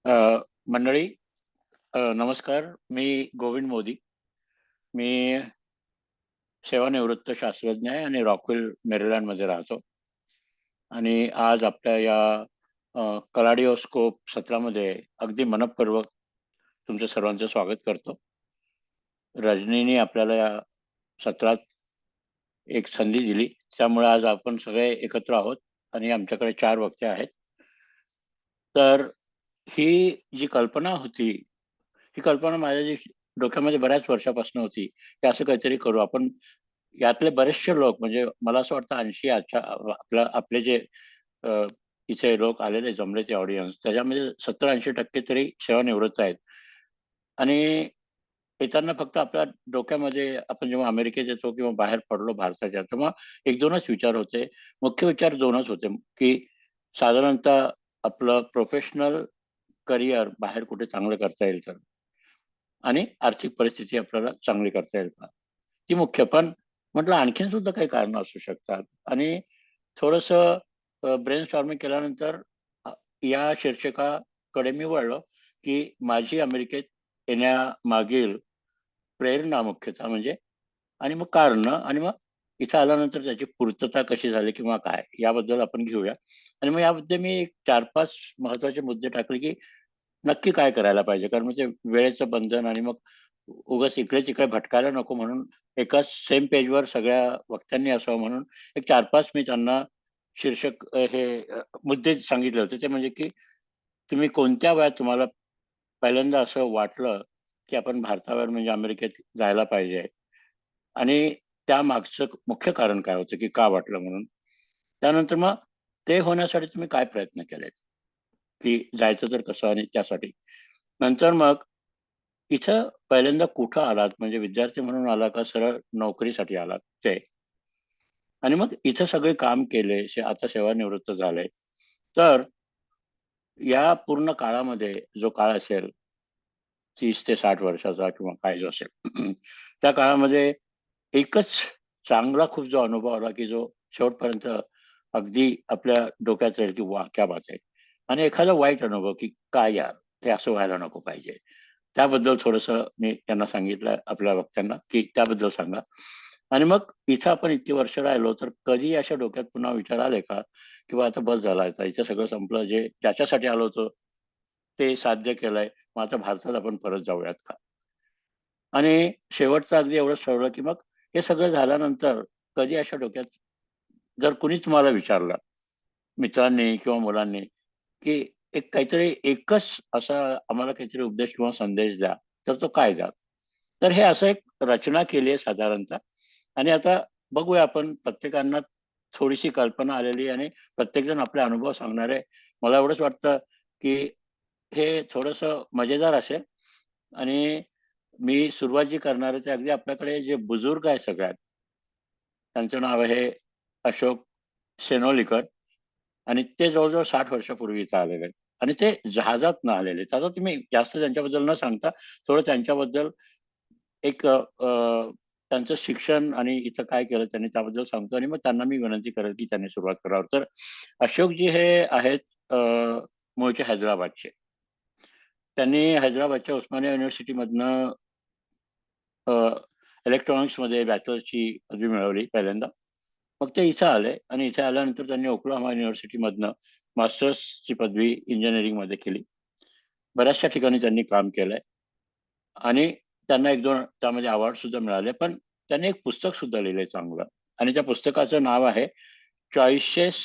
मंडळी, नमस्कार. मी गोविंद मोदी. मी सेवानिवृत्त शास्त्रज्ञ आहे आणि रॉकविल मेरीलँडमध्ये राहतो. आणि आज आपल्या या कलाडिओस्कोप सत्रामध्ये अगदी मनःपूर्वक तुमचं सर्वांचं स्वागत करतो. रजनीने आपल्याला या सत्रात एक संधी दिली, त्यामुळे आज आपण सगळे एकत्र आहोत आणि आमच्याकडे 4 वक्ते आहेत. तर ही जी कल्पना होती, ही कल्पना माझ्या जी डोक्यामध्ये बऱ्याच वर्षापासून होती की असं काहीतरी करू आपण. यातले बरेचसे लोक, म्हणजे मला असं वाटतं 80 आपले जे अ, इथे लोक आलेले जमले ते ऑडियन्स, त्याच्यामध्ये 70-80% तरी सेवानिवृत्त आहेत. आणि येताना फक्त आपल्या डोक्यामध्ये आपण जेव्हा अमेरिकेत येतो किंवा बाहेर पडलो भारताच्या, तेव्हा एक दोनच विचार होते. मुख्य विचार दोनच होते की साधारणतः आपलं प्रोफेशनल करिअर बाहेर कुठे चांगलं करता येईल तर, आणि आर्थिक परिस्थिती आपल्याला चांगली करता येईल का, ती मुख्य. पण म्हटलं आणखीन सुद्धा काही कारणं असू शकतात. आणि थोडंसं ब्रेन स्टॉर्मिंग केल्यानंतर अ, या शीर्षकाकडे मी वळलो की माझी अमेरिकेत येण्यामागील प्रेरणा मुख्यतः म्हणजे, आणि मग कारणं, आणि मग इथं आल्यानंतर त्याची पूर्तता कशी झाली किंवा काय, याबद्दल आपण घेऊया. आणि मग यामध्ये मी एक 4-5 महत्त्वाचे मुद्दे टाकले की नक्की काय करायला पाहिजे. कारण मग ते वेळेचं बंधन आणि मग उगाच इकडे-तिकडे भटकायला नको, म्हणून एकाच सेम पेजवर सगळ्या वक्त्यांनी असावं म्हणून एक 4-5 मी त्यांना शीर्षक मुद्दे सांगितले होते. ते म्हणजे की तुम्ही कोणत्या वयात तुम्हाला पहिल्यांदा असं वाटलं की आपण भारतावर म्हणजे अमेरिकेत जायला पाहिजे, आणि त्यामागचं मुख्य कारण काय होतं की का वाटलं म्हणून. त्यानंतर मग ते होण्यासाठी तुम्ही काय प्रयत्न केलेत, की जायचं तर कसं आणि त्यासाठी. नंतर मग इथं पहिल्यांदा कुठं आलात, म्हणजे विद्यार्थी म्हणून आला का सरळ नोकरीसाठी आलात ते. आणि मग इथं सगळे काम केले, आता सेवानिवृत्त झाले. तर या पूर्ण काळामध्ये जो काळ असेल 30 ते 60 वर्षाचा किंवा काय जो असेल, त्या काळामध्ये एकच चांगला खूप जो अनुभव आला की जो शेवटपर्यंत अगदी आपल्या डोक्यात राहील की वाह! क्या बात है! आणि एखादा वाईट अनुभव की काय यार, हे असं व्हायला नको पाहिजे. त्याबद्दल थोडंसं मी त्यांना सांगितलं आपल्या वक्त्यांना की त्याबद्दल सांगा. आणि मग इथं आपण इतकी वर्ष राहिलो, तर कधी अशा डोक्यात पुन्हा विचार आले का, किंवा आता बस झालं, आता इथं सगळं संपलं, जे ज्याच्यासाठी आलो होतो ते साध्य केलंय, मग आता भारतात आपण परत जाऊयात का? आणि शेवटचं अगदी एवढंच ठरवलं की मग हे सगळं झाल्यानंतर कधी अशा डोक्यात जर कुणी तुम्हाला विचारलं, मित्रांनी किंवा मुलांनी, की एक काहीतरी एकच असा आम्हाला काहीतरी उपदेश किंवा संदेश द्या, तर तो काय द्याल? तर हे असं एक रचना केली आहे साधारणतः. आणि आता बघूया, आपण प्रत्येकांना थोडीशी कल्पना आलेली आहे आणि प्रत्येकजण आपले अनुभव सांगणार आहे. मला एवढंच वाटतं की हे थोडंसं मजेदार असेल. आणि मी सुरुवात जी करणार आहे, ते अगदी आपल्याकडे जे बुजुर्ग आहे सगळ्यात, त्यांचं नाव आहे अशोक शेनोलीकर. आणि ते जवळ-जवळ 60 वर्षापूर्वी इथं आलेले आहेत. आणि ते जहाजातनं आलेले आहेत. आता तुम्ही जास्त त्यांच्याबद्दल न सांगता थोडं त्यांच्याबद्दल एक त्यांचं शिक्षण आणि इथं काय केलं त्यांनी त्याबद्दल सांगतो, आणि मग त्यांना मी विनंती करेल की त्यांनी सुरुवात करावी. तर अशोकजी हे आहेत मूळचे हैदराबादचे. त्यांनी हैदराबादच्या उस्मानिया युनिव्हर्सिटीमधनं इलेक्ट्रॉनिक्समध्ये बॅचलर्सची पदवी मिळवली पहिल्यांदा. मग ते इथं आले आणि इथे आल्यानंतर त्यांनी ओक्लाहोमा युनिव्हर्सिटीमधनं मास्टर्सची पदवी इंजिनिअरिंगमध्ये केली. बऱ्याचशा ठिकाणी त्यांनी काम केलंय आणि त्यांना 1-2 त्यामध्ये अवॉर्ड सुद्धा मिळाले. पण त्यांनी एक पुस्तक सुद्धा लिहिलंय चांगलं, आणि त्या पुस्तकाचं नाव आहे choices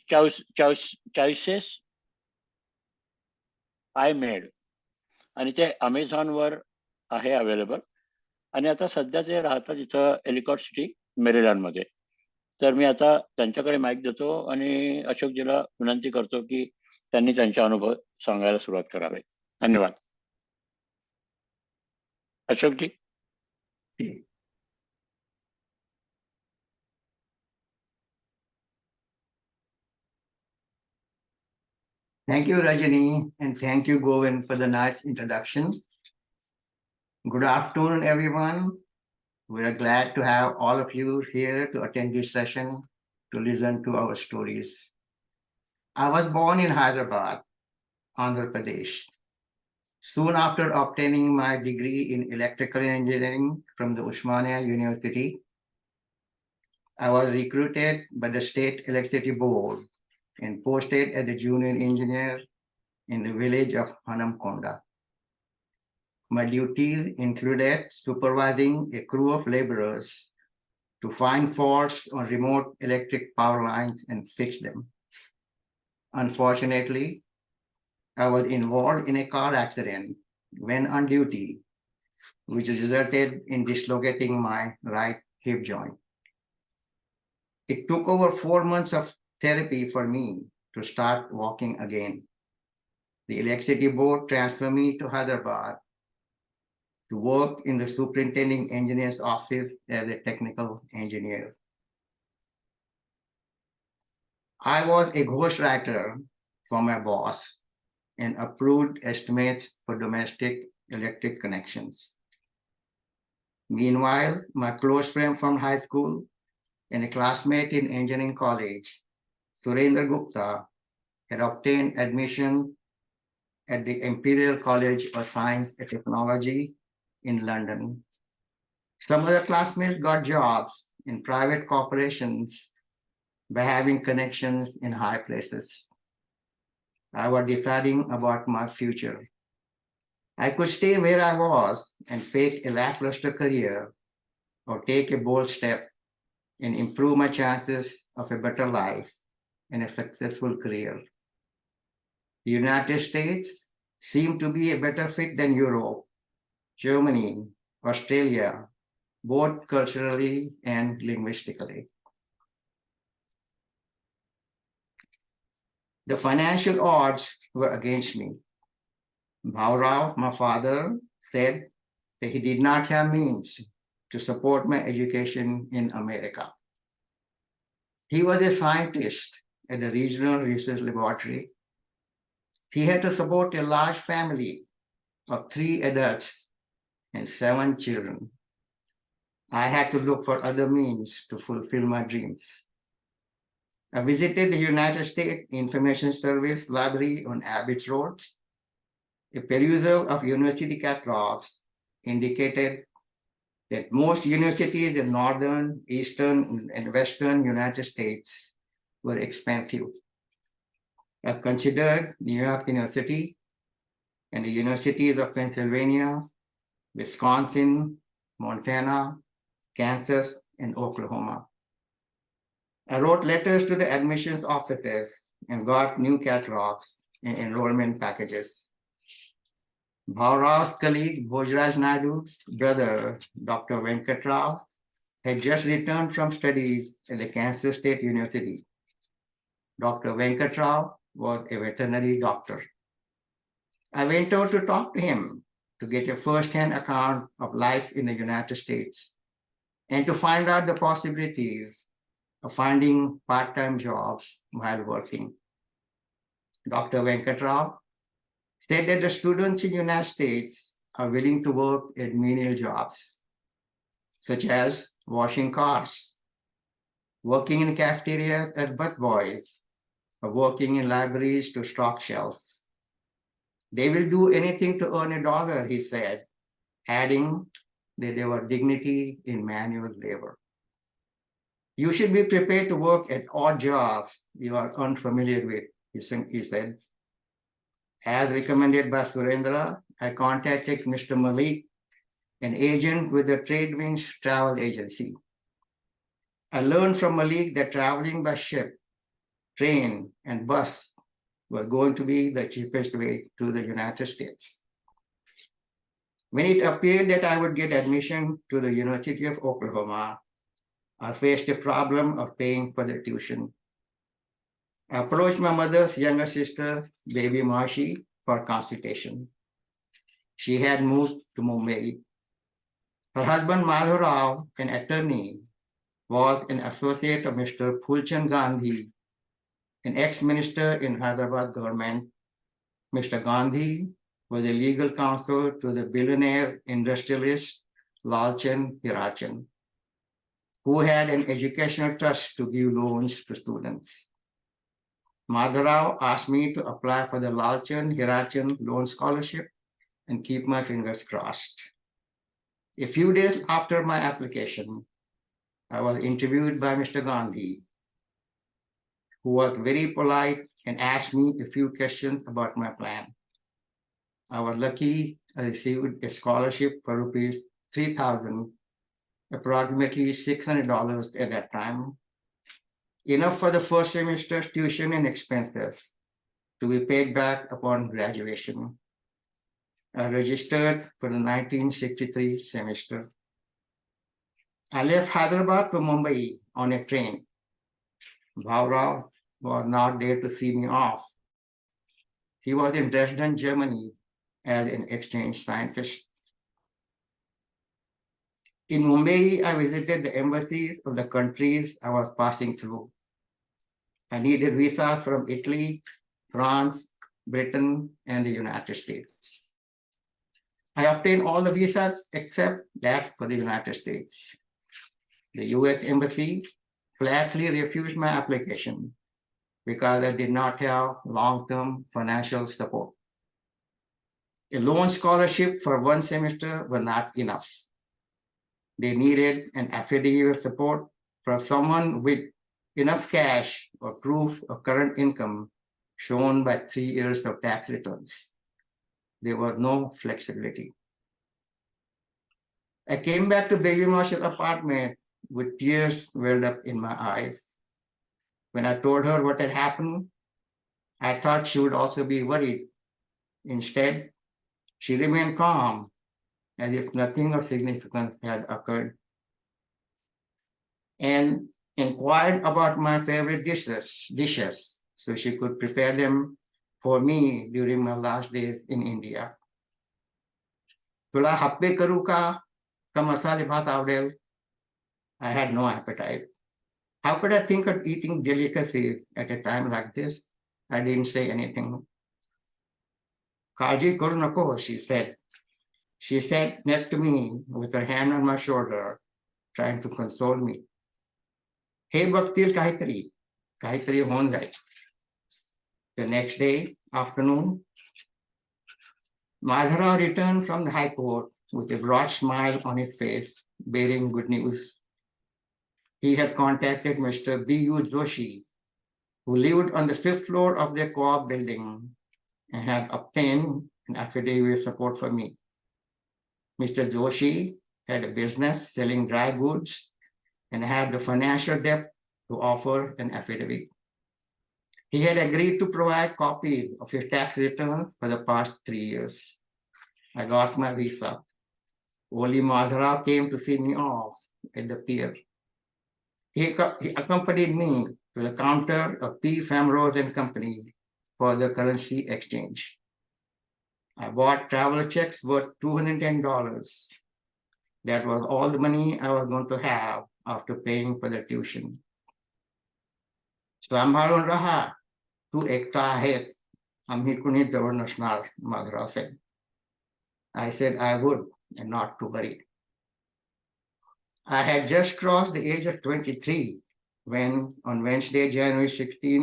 choice choice choices I made. आणि ते Amazonवर आहे अवेलेबल. आणि आता सध्या ते राहतात इथं एलिकॉट सिटी, मेरीलँडमध्ये. तर मी आता त्यांच्याकडे माईक देतो आणि अशोकजीला विनंती करतो, की त्यांनी त्यांचे अनुभव सांगायला सुरुवात करावी. धन्यवाद. Ashokji. Thank you, Rajani, and thank you, Govind, for the nice introduction. Good afternoon, everyone. We are glad to have all of you here to attend this session to listen to our stories. I was born in Hyderabad, Andhra Pradesh. Soon after obtaining my degree in electrical engineering from the Usmania University, I was recruited by the State Electricity Board and posted as a junior engineer in the village of Hanamkonda. My duties included supervising a crew of laborers to find faults on remote electric power lines and fix them. Unfortunately, I was involved in a car accident when on duty, which resulted in dislocating my right hip joint. It took over 4 months of therapy for me to start walking again. The electricity board transferred me to Hyderabad to work in the superintending engineer's office as a technical engineer. I was a ghostwriter for my boss and approved estimates for domestic electric connections. Meanwhile, my close friend from high school and a classmate in engineering college, Surendra Gupta, had obtained admission at the Imperial College of Science and Technology in London. Some other classmates got jobs in private corporations by having connections in high places. I was deciding about my future. I could stay where I was and fake a lackluster career, or take a bold step and improve my chances of a better life and a successful career. The United States seemed to be a better fit than Europe, Germany, Australia, both culturally and linguistically. The financial odds were against me. Bhaurao, my father, said that he did not have means to support my education in America. He was a scientist at the Regional Research Laboratory. He had to support a large family of 3 adults and 7 children. I had to look for other means to fulfill my dreams. I visited the United States Information Service Library on Abbott Road. A perusal of university catalogs indicated that most universities in northern, eastern, and western United States were expensive. I considered New York University and the universities of Pennsylvania, Wisconsin, Montana, Kansas, and Oklahoma. I wrote letters to the admissions officers and got new catalogs and enrollment packages. Bhaurao's colleague Bhojraj Naidu's brother, Dr. Venkatrao, had just returned from studies at the Kansas State University. Dr. Venkatrao was a veterinary doctor. I went out to talk to him to get a first-hand account of life in the United States and to find out the possibilities of finding part-time jobs while working. Dr. Venkatrao said that the students in the United States are willing to work at menial jobs, such as washing cars, working in cafeterias as busboys, or working in libraries to stock shelves. They will do anything to earn $1, he said, adding that there was dignity in manual labor. You should be prepared to work at odd jobs you are unfamiliar with, he said. As recommended by Surendra, I contacted Mr. Malik, an agent with the Tradewinds travel agency. I learned from Malik that traveling by ship, train, and bus was going to be the cheapest way to the United States. When it appeared that I would get admission to the University of Oklahoma, I faced a problem of paying for the tuition. I approached my mother's younger sister, Baby Marshi, for consultation. She had moved to Mumbai. Her husband, Madhav Rao, an attorney, was an associate of Mr. Phulchand Gandhi, an ex-minister in Hyderabad government. Mr. Gandhi was a legal counsel to the billionaire industrialist Lalchand Hirachand, who had an educational trust to give loans to students. Madharao asked me to apply for the Lalchand Hirachand loan scholarship and keep my fingers crossed. A few days after my application, I was interviewed by Mr. Gandhi, who was very polite and asked me a few questions about my plan. I was lucky I received a scholarship for rupees 3,000, approximately $600 at that time, enough for the first semester tuition and expenses to be paid back upon graduation. I registered for the 1963 semester. I left Hyderabad for Mumbai on a train. Bhaurao was not there to see me off. He was in Dresden, Germany, as an exchange scientist. In Mumbai, I visited the embassies of the countries I was passing through. I needed visas from Italy, France, Britain, and the United States. I obtained all the visas except that for the United States. The US Embassy flatly refused my application because I did not have long-term financial support. A loan scholarship for one semester was not enough. They needed an affidavit support from someone with enough cash or proof of current income shown by 3 years of tax returns. There was no flexibility. I came back to Baby Marshall's apartment with tears welled up in my eyes. When I told her what had happened, I thought she would also be worried. Instead, she remained calm, as if nothing of significance had occurred, and inquired about my favorite dishes, so she could prepare them for me during my last days in India. Tula happe karu ka masale bhat avdel. I had no appetite. How could I think of eating delicacies at a time like this? I didn't say anything. Kaji karu nako, she said. She sat next to me with her hand on my shoulder, trying to console me. Hey, bhaktil kahitari hon jai. The next day, afternoon, Madhara returned from the High Court with a broad smile on his face, bearing good news. He had contacted Mr. B.U. Joshi, who lived on the 5th floor of their co-op building and had obtained an affidavit support for me. Mr. Joshi had a business selling dry goods and had the financial depth to offer an affidavit. He had agreed to provide copies of his tax returns for the past 3 years. I got my visa. Only Madhara came to see me off at the pier. He accompanied me to the counter of P. Famrose and Company for the currency exchange. I bought travel checks worth $210. That was all the money I was going to have after paying for the tuition. Sambhalon raha, tu ekta hai, amhi kuni dawar nashnar, Madhara said. I said I would, and not to worry. I had just crossed the age of 23 when, on Wednesday, January 16,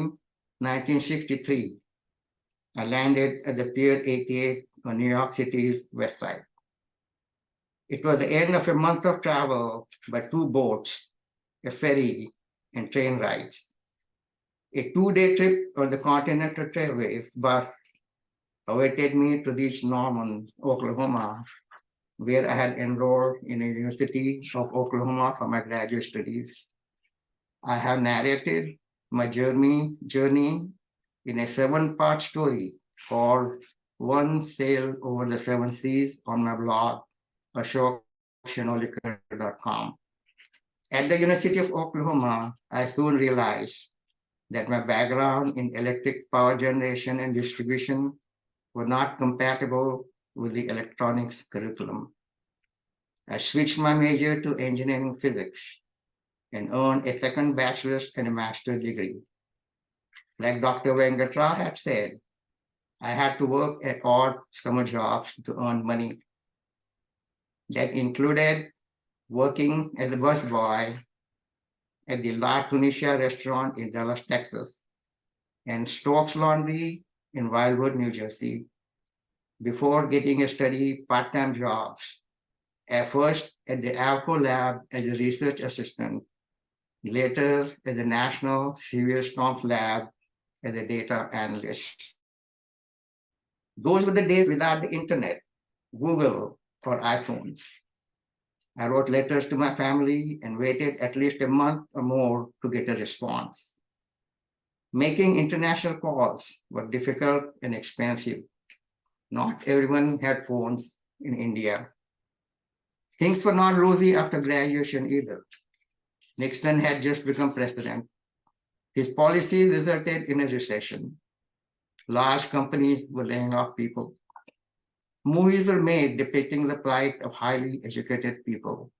1963, I landed at the Pier 88 on New York City's west side. It was the end of a month of travel by 2 boats, a ferry, and train rides. A 2-day trip on the Continental Trailways bus awaited me to reach Norman, Oklahoma, where I had enrolled in the University of Oklahoma for my graduate studies. I have narrated my journey in a 7-part story called One Sail Over the 7 Seas on my blog, Ashok, Shenolikar.com. At the University of Oklahoma, I soon realized that my background in electric power generation and distribution were not compatible with the electronics curriculum. I switched my major to engineering physics and earned a second bachelor's and a master's degree. Like Dr. Venkatra had said, I had to work at odd summer jobs to earn money. That included working as a busboy at the La Tunisia restaurant in Dallas, Texas, and Stokes Laundry in Wildwood, New Jersey, before getting a steady part-time jobs, at first at the Alco Lab as a research assistant, later at the National Severe Storms Lab as a data analyst. Those were the days without the internet, Google, or iPhones. I wrote letters to my family and waited at least a month or more to get a response. Making international calls was difficult and expensive. Not everyone had phones in India. Things were not rosy after graduation either. Nixon had just become president. His policies resulted in a recession. Large companies were laying off people. Movies were made depicting the plight of highly educated people.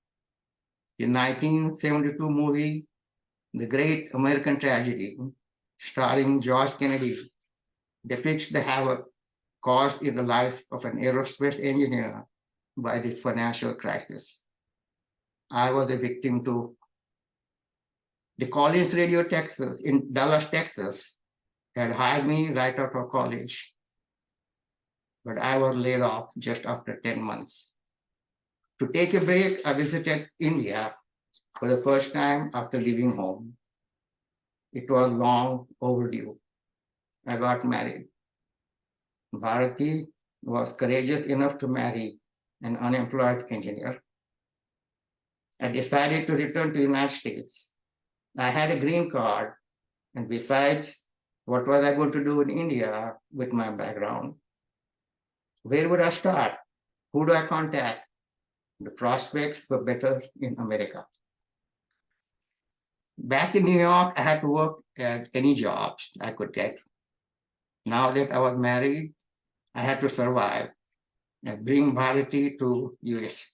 The 1972 movie, The Great American Tragedy, starring George Kennedy, depicts the havoc caused in the life of an aerospace engineer by this financial crisis. I was a victim too. The Collins Radio Texas in Dallas, Texas, had hired me right out of college, but I was laid off just after 10 months. To take a break, I visited India for the first time after leaving home. It was long overdue. I got married. Bharati was courageous enough to marry an unemployed engineer. I decided to return to the United States. I had a green card, and besides, what was I going to do in India with my background? Where would I start? Who do I contact? The prospects were better in America. Back in New York, I had to work at any jobs I could get. Now that I was married, I had to survive and bring Bharati to US.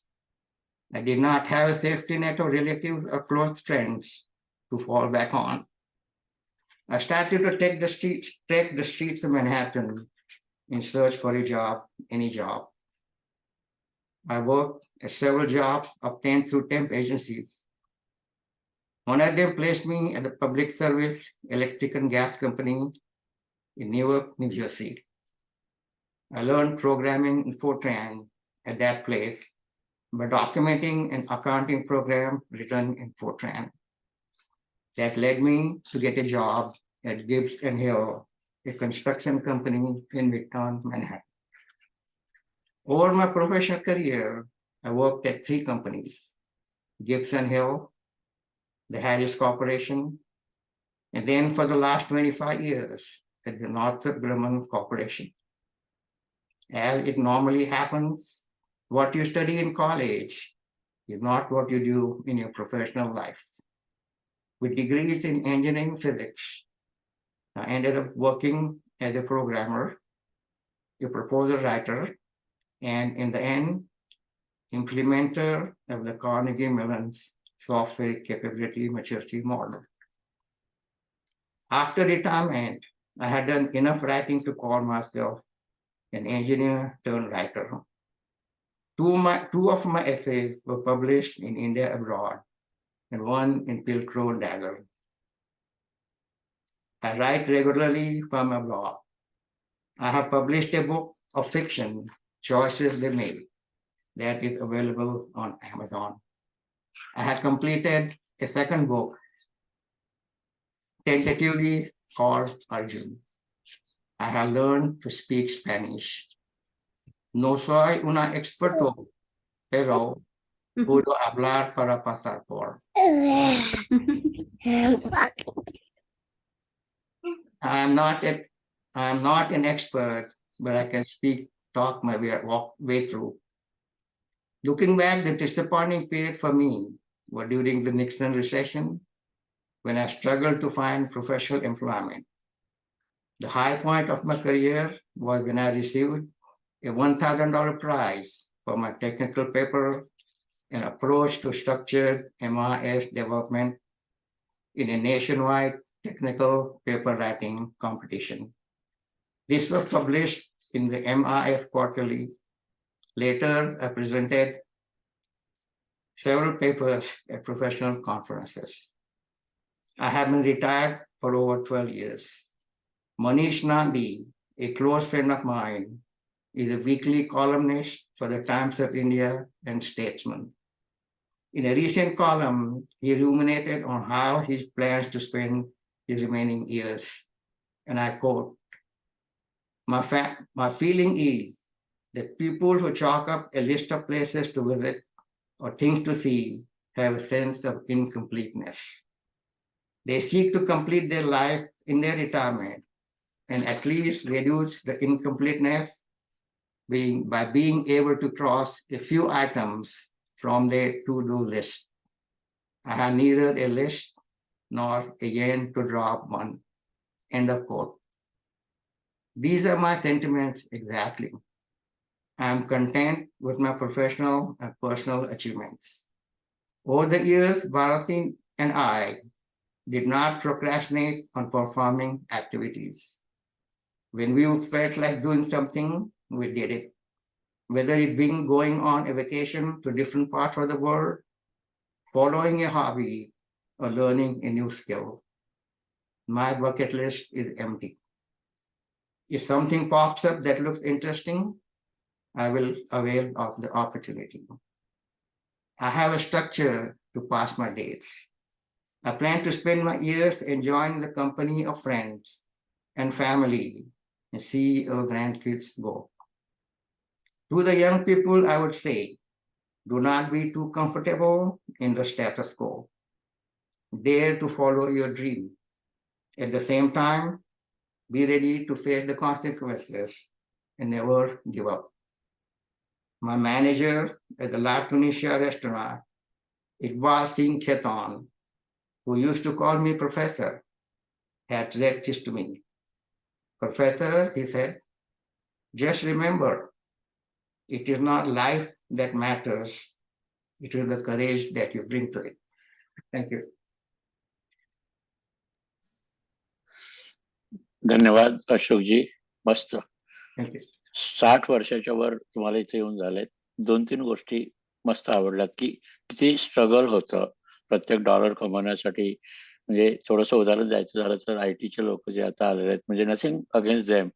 I did not have a safety net of relatives or close friends to fall back on. I started to take the streets of Manhattan in search for a job, any job. I worked at several jobs obtained through temp agencies. One of them placed me at the Public Service Electric and Gas Company in Newark, New Jersey. I learned programming in Fortran at that place by documenting an accounting program written in Fortran. That led me to get a job at Gibbs and Hill, a construction company in Midtown Manhattan. Over my professional career, I worked at 3 companies: Gibbs and Hill, the Harris Corporation, and then for the last 25 years at the Northrop Grumman Corporation. As it normally happens, what you study in college is not what you do in your professional life. With degrees in engineering physics, I ended up working as a programmer, a proposal writer, and in the end, implementer of the Carnegie Mellon's software capability maturity model. After retirement, I had done enough writing to call myself an engineer turned writer. Two of my essays were published in India abroad, and one in Pilcrow Dagger. I write regularly for my blog. I have published a book of fiction, Choices They Made, that is available on Amazon. I have completed a second book, tentatively called Arjun. I have learned to speak Spanish. No soy una experto, pero puedo hablar para pasar por. I am not an expert, but I can talk my way through. Looking back, the disappointing period for me was during the Nixon recession, when I struggled to find professional employment. The high point of my career was when I received a $1,000 prize for my technical paper, An Approach to Structured MIS Development, in a nationwide technical paper writing competition. This was published in the MIS Quarterly. Later, I presented several papers at professional conferences. I have been retired for over 12 years. Manish Nandi, a close friend of mine, is a weekly columnist for the Times of India and Statesman. In a recent column, he ruminated on how he plans to spend his remaining years. And I quote, my feeling is that people who chalk up a list of places to visit or things to see have a sense of incompleteness. They seek to complete their life in their retirement and at least reduce the incompleteness by being able to cross a few items from their to-do list. I have neither a list nor a yen to drop one. End of quote. These are my sentiments exactly. I am content with my professional and personal achievements. Over the years, Bharati and I did not procrastinate on performing activities. When we felt like doing something, we did it. Whether it being going on a vacation to different parts of the world, following a hobby, or learning a new skill. My bucket list is empty. If something pops up that looks interesting, I will avail of the opportunity. I have a structure to pass my days. I plan to spend my years enjoying the company of friends and family and see our grandkids go. To the young people, I would say, do not be too comfortable in the status quo. Dare to follow your dream. At the same time, be ready to face the consequences and never give up. My manager at the La Tunisia restaurant, Iqbal Singh Khetan, who used to call me professor, had said this to me. Professor, he said, just remember, it is not life that matters. It is the courage that you bring to it. Thank you. धन्यवाद अशोकजी. मस्त. Thank you. 60 वर्षाच्या वर तुम्हाला इथे येऊन झालेत. 2-3 गोष्टी मस्त आवडल्यात की किती स्ट्रगल होतं प्रत्येक डॉलर कमवण्यासाठी. म्हणजे थोडंसं उदाहरण द्यायचं झालं तर IT चे लोक जे आता आलेले आहेत, म्हणजे नथिंग अगेन्स्ट देम,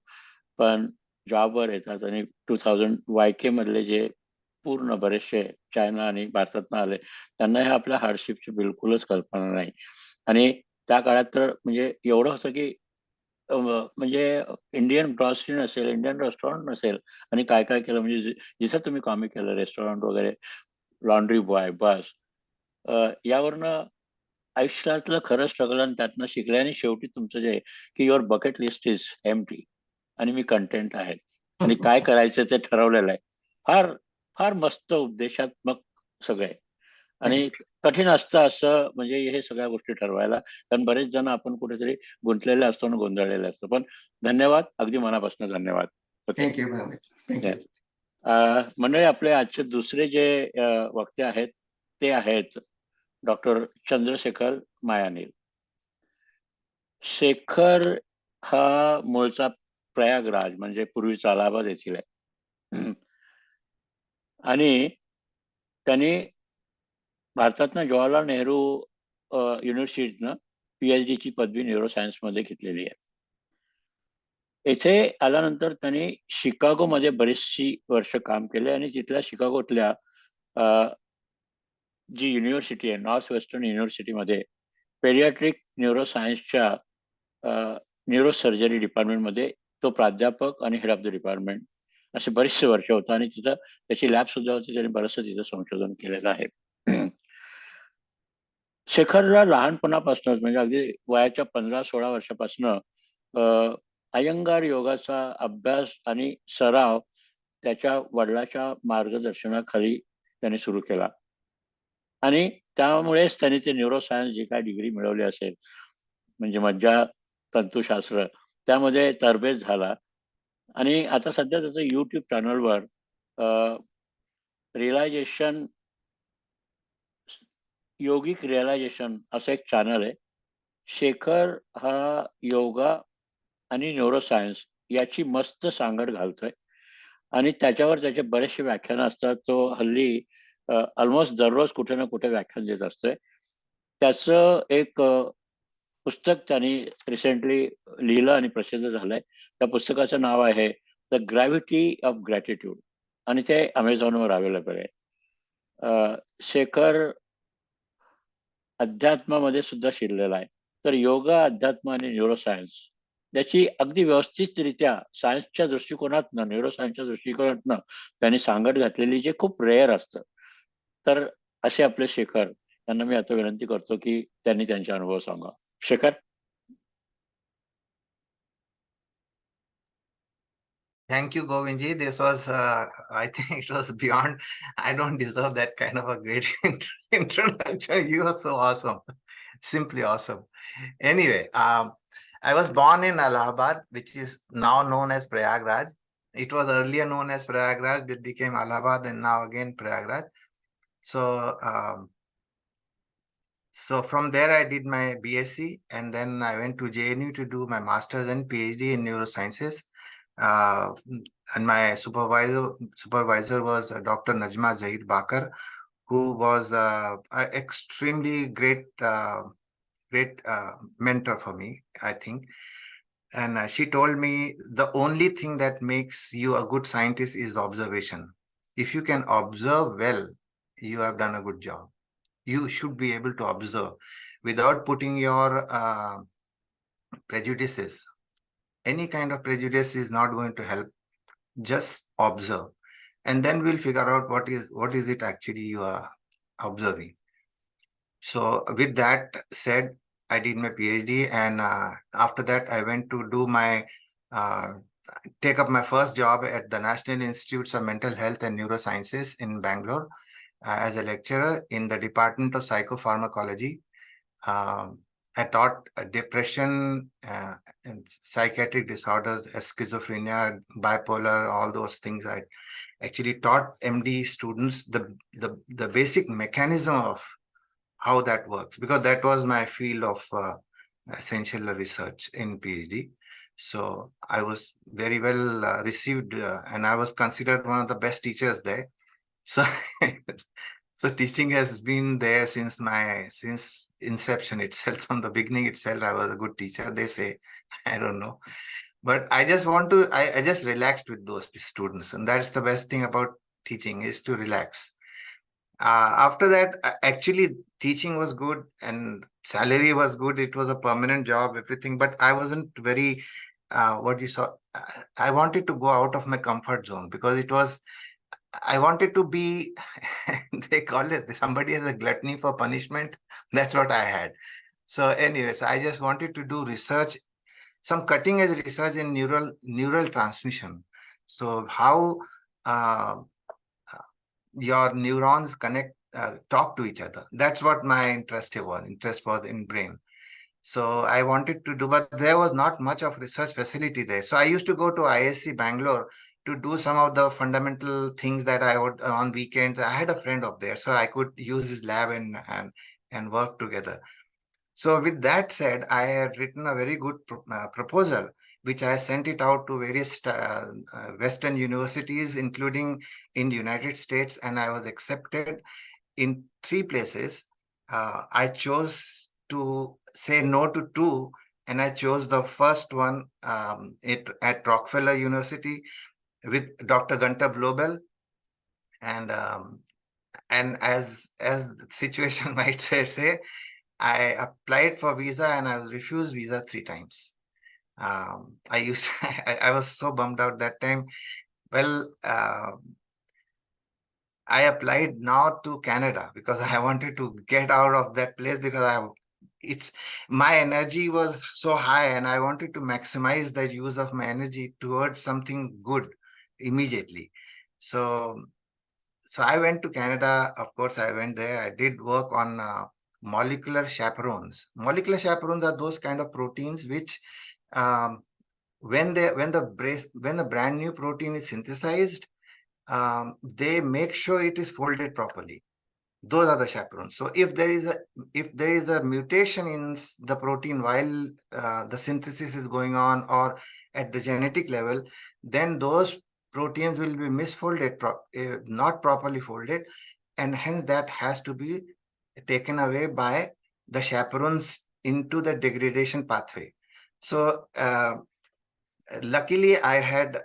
पण जॉबवर येतात आणि 2000 YK मधले जे पूर्ण बरेचसे चायना आणि भारतातनं आले, त्यांना ह्या आपल्या हार्डशिपची बिलकुलच कल्पना नाही. आणि त्या काळात तर म्हणजे एवढं होतं की म्हणजे इंडियन ग्रॉसरी नसेल, इंडियन रेस्टॉरंट नसेल आणि काय काय केलं, म्हणजे जिथं तुम्ही कामी केलं रेस्टॉरंट वगैरे, लॉन्ड्री बॉय, बस, यावरनं आयुष्यातलं खरं स्ट्रगल आणि त्यातनं शिकले. आणि शेवटी तुमचं जे आहे की your bucket list is empty आणि मी कंटेंट आहे आणि काय करायचं ते ठरवलेलं आहे. फार फार मस्त उपदेशात्मक सगळे. आणि कठीण असतं असं म्हणजे हे सगळ्या गोष्टी ठरवायला, कारण बरेच जण आपण कुठेतरी गुंतलेले असतो आणि गोंधळलेले असतो. पण धन्यवाद, अगदी मनापासून धन्यवाद. Okay. Thank you very much. Thank you. मंडळी, आपले आजचे दुसरे जे वक्ते आहेत ते आहेत डॉक्टर चंद्रशेखर मायानील. शेखर हा मूळचा प्रयागराज म्हणजे पूर्वीचा अलाहाबाद येथील आहे. आणि त्यांनी भारतातनं जवाहरलाल नेहरू युनिव्हर्सिटीतनं PhD ची पदवी न्यूरोसायन्स मध्ये घेतलेली आहे. येथे आल्यानंतर त्यांनी शिकागोमध्ये बरीचशी वर्ष काम केले आणि तिथल्या शिकागोतल्या जी युनिव्हर्सिटी आहे, नॉर्थ वेस्टर्न युनिव्हर्सिटीमध्ये पेडियाट्रिक न्यूरोसायन्सच्या न्यूरो सर्जरी डिपार्टमेंटमध्ये तो प्राध्यापक आणि हेड ऑफ द डिपार्टमेंट असे बरेचसे वर्ष होता. आणि तिथं त्याची लॅब सुद्धा होती. त्यांनी बरंचसं तिथं संशोधन केलेलं आहे. शेखरला लहानपणापासूनच म्हणजे अगदी वयाच्या 15-16 वर्षापासून अयंगार योगाचा अभ्यास आणि सराव त्याच्या वडिलांच्या मार्गदर्शनाखाली त्याने सुरू केला. आणि त्यामुळेच त्यांनी ते न्यूरोसायन्स जी काय डिग्री मिळवली असेल, म्हणजे मज्जा तंतुशास्त्र, त्यामध्ये तरबेज झाला. आणि आता सध्या त्याचं YouTube चॅनलवर रिअलायझेशन, योगिक रिअलायझेशन असं एक चॅनल आहे. शेखर हा योगा आणि न्यूरोसायन्स याची मस्त सांगड घालतोय आणि त्याच्यावर त्याचे बरेचसे व्याख्यान असतात. तो हल्ली ऑलमोस्ट दररोज कुठे ना कुठे व्याख्यान देत असतोय. त्याचं एक पुस्तक त्यांनी रिसेंटली लिहिलं आणि प्रसिद्ध झालंय. त्या पुस्तकाचं नाव आहे द ग्रॅव्हिटी ऑफ ग्रॅटिट्यूड आणि ते अमेझॉनवर अवेलेबल आहे. शेखर अध्यात्मामध्ये सुद्धा शिरलेला आहे. तर योगा, अध्यात्म आणि न्यूरोसायन्स याची अगदी व्यवस्थितरित्या सायन्सच्या दृष्टिकोनातनं, न्यूरोसायन्सच्या दृष्टिकोनातनं त्यांनी सांगड घातलेली, जे खूप रेअर असतं. तर असे आपले शेखर यांना मी आता विनंती करतो की त्यांनी त्यांचे अनुभव सांगा. Shekhar. Thank you, Govindji. This was, I think it was beyond, I don't deserve that kind of a great introduction. You are so awesome. Simply awesome. Anyway, I was born in Allahabad, which is now known as Prayagraj. It was earlier known as Prayagraj, it became Allahabad and now again Prayagraj. So from there, I did my BSc and then I went to JNU to do my master's and PhD in neurosciences. And my supervisor was Dr. Najma Zahid Bakar, who was an extremely great mentor for me, I think. And she told me the only thing that makes you a good scientist is observation. If you can observe well, you have done a good job. You should be able to observe without putting your prejudices. Any kind of prejudice is not going to help. Just observe, and then we'll figure out what is it actually you are observing. So with that said, I did my PhD, and after that I went to do my take up my first job at the National Institutes of Mental Health and Neurosciences in Bangalore as a lecturer in the Department of Psychopharmacology. I taught depression and psychiatric disorders, schizophrenia, bipolar, all those things. I actually taught MD students the basic mechanism of how that works, because that was my field of essential research in PhD. So I was very well received, and I was considered one of the best teachers there. So so teaching has been there since inception itself. From the beginning itself, I was a good teacher, they say. I don't know, but I just want to, I just relaxed with those students, and that's the best thing about teaching, is to relax. After that, actually teaching was good and salary was good. It was a permanent job, everything, but I wasn't very I wanted to go out of my comfort zone, because I wanted to be, they call it, somebody has a gluttony for punishment. That's what I had. So anyways, I just wanted to do research, some cutting edge research in neural transmission. So how your neurons talk to each other. That's what my interest was in brain. So I wanted to do, but there was not much of research facility there. So I used to go to ISC Bangalore to do some of the fundamental things that I would on weekends. I had a friend up there, so I could use his lab and work together. So with that said, I had written a very good proposal, which I sent it out to various Western universities, including in the United States, and I was accepted in 3 places. I chose to say no to 2, and I chose the first one at Rockefeller University with Dr. Gunter Blobel. And as the situation might say, I applied for visa and I was refused visa 3 times. I was so bummed out that time. Well, I applied now to Canada because I wanted to get out of that place, because my energy was so high and I wanted to maximize the use of my energy towards something good immediately. So I went to Canada. Of course, I went there. I did work on molecular chaperones. Molecular chaperones are those kind of proteins which, when the brand new protein is synthesized, they make sure it is folded properly. Those are the chaperones. So if there is a mutation in the protein while the synthesis is going on, or at the genetic level, then those proteins will be misfolded, not properly folded, and hence that has to be taken away by the chaperones into the degradation pathway. So luckily I had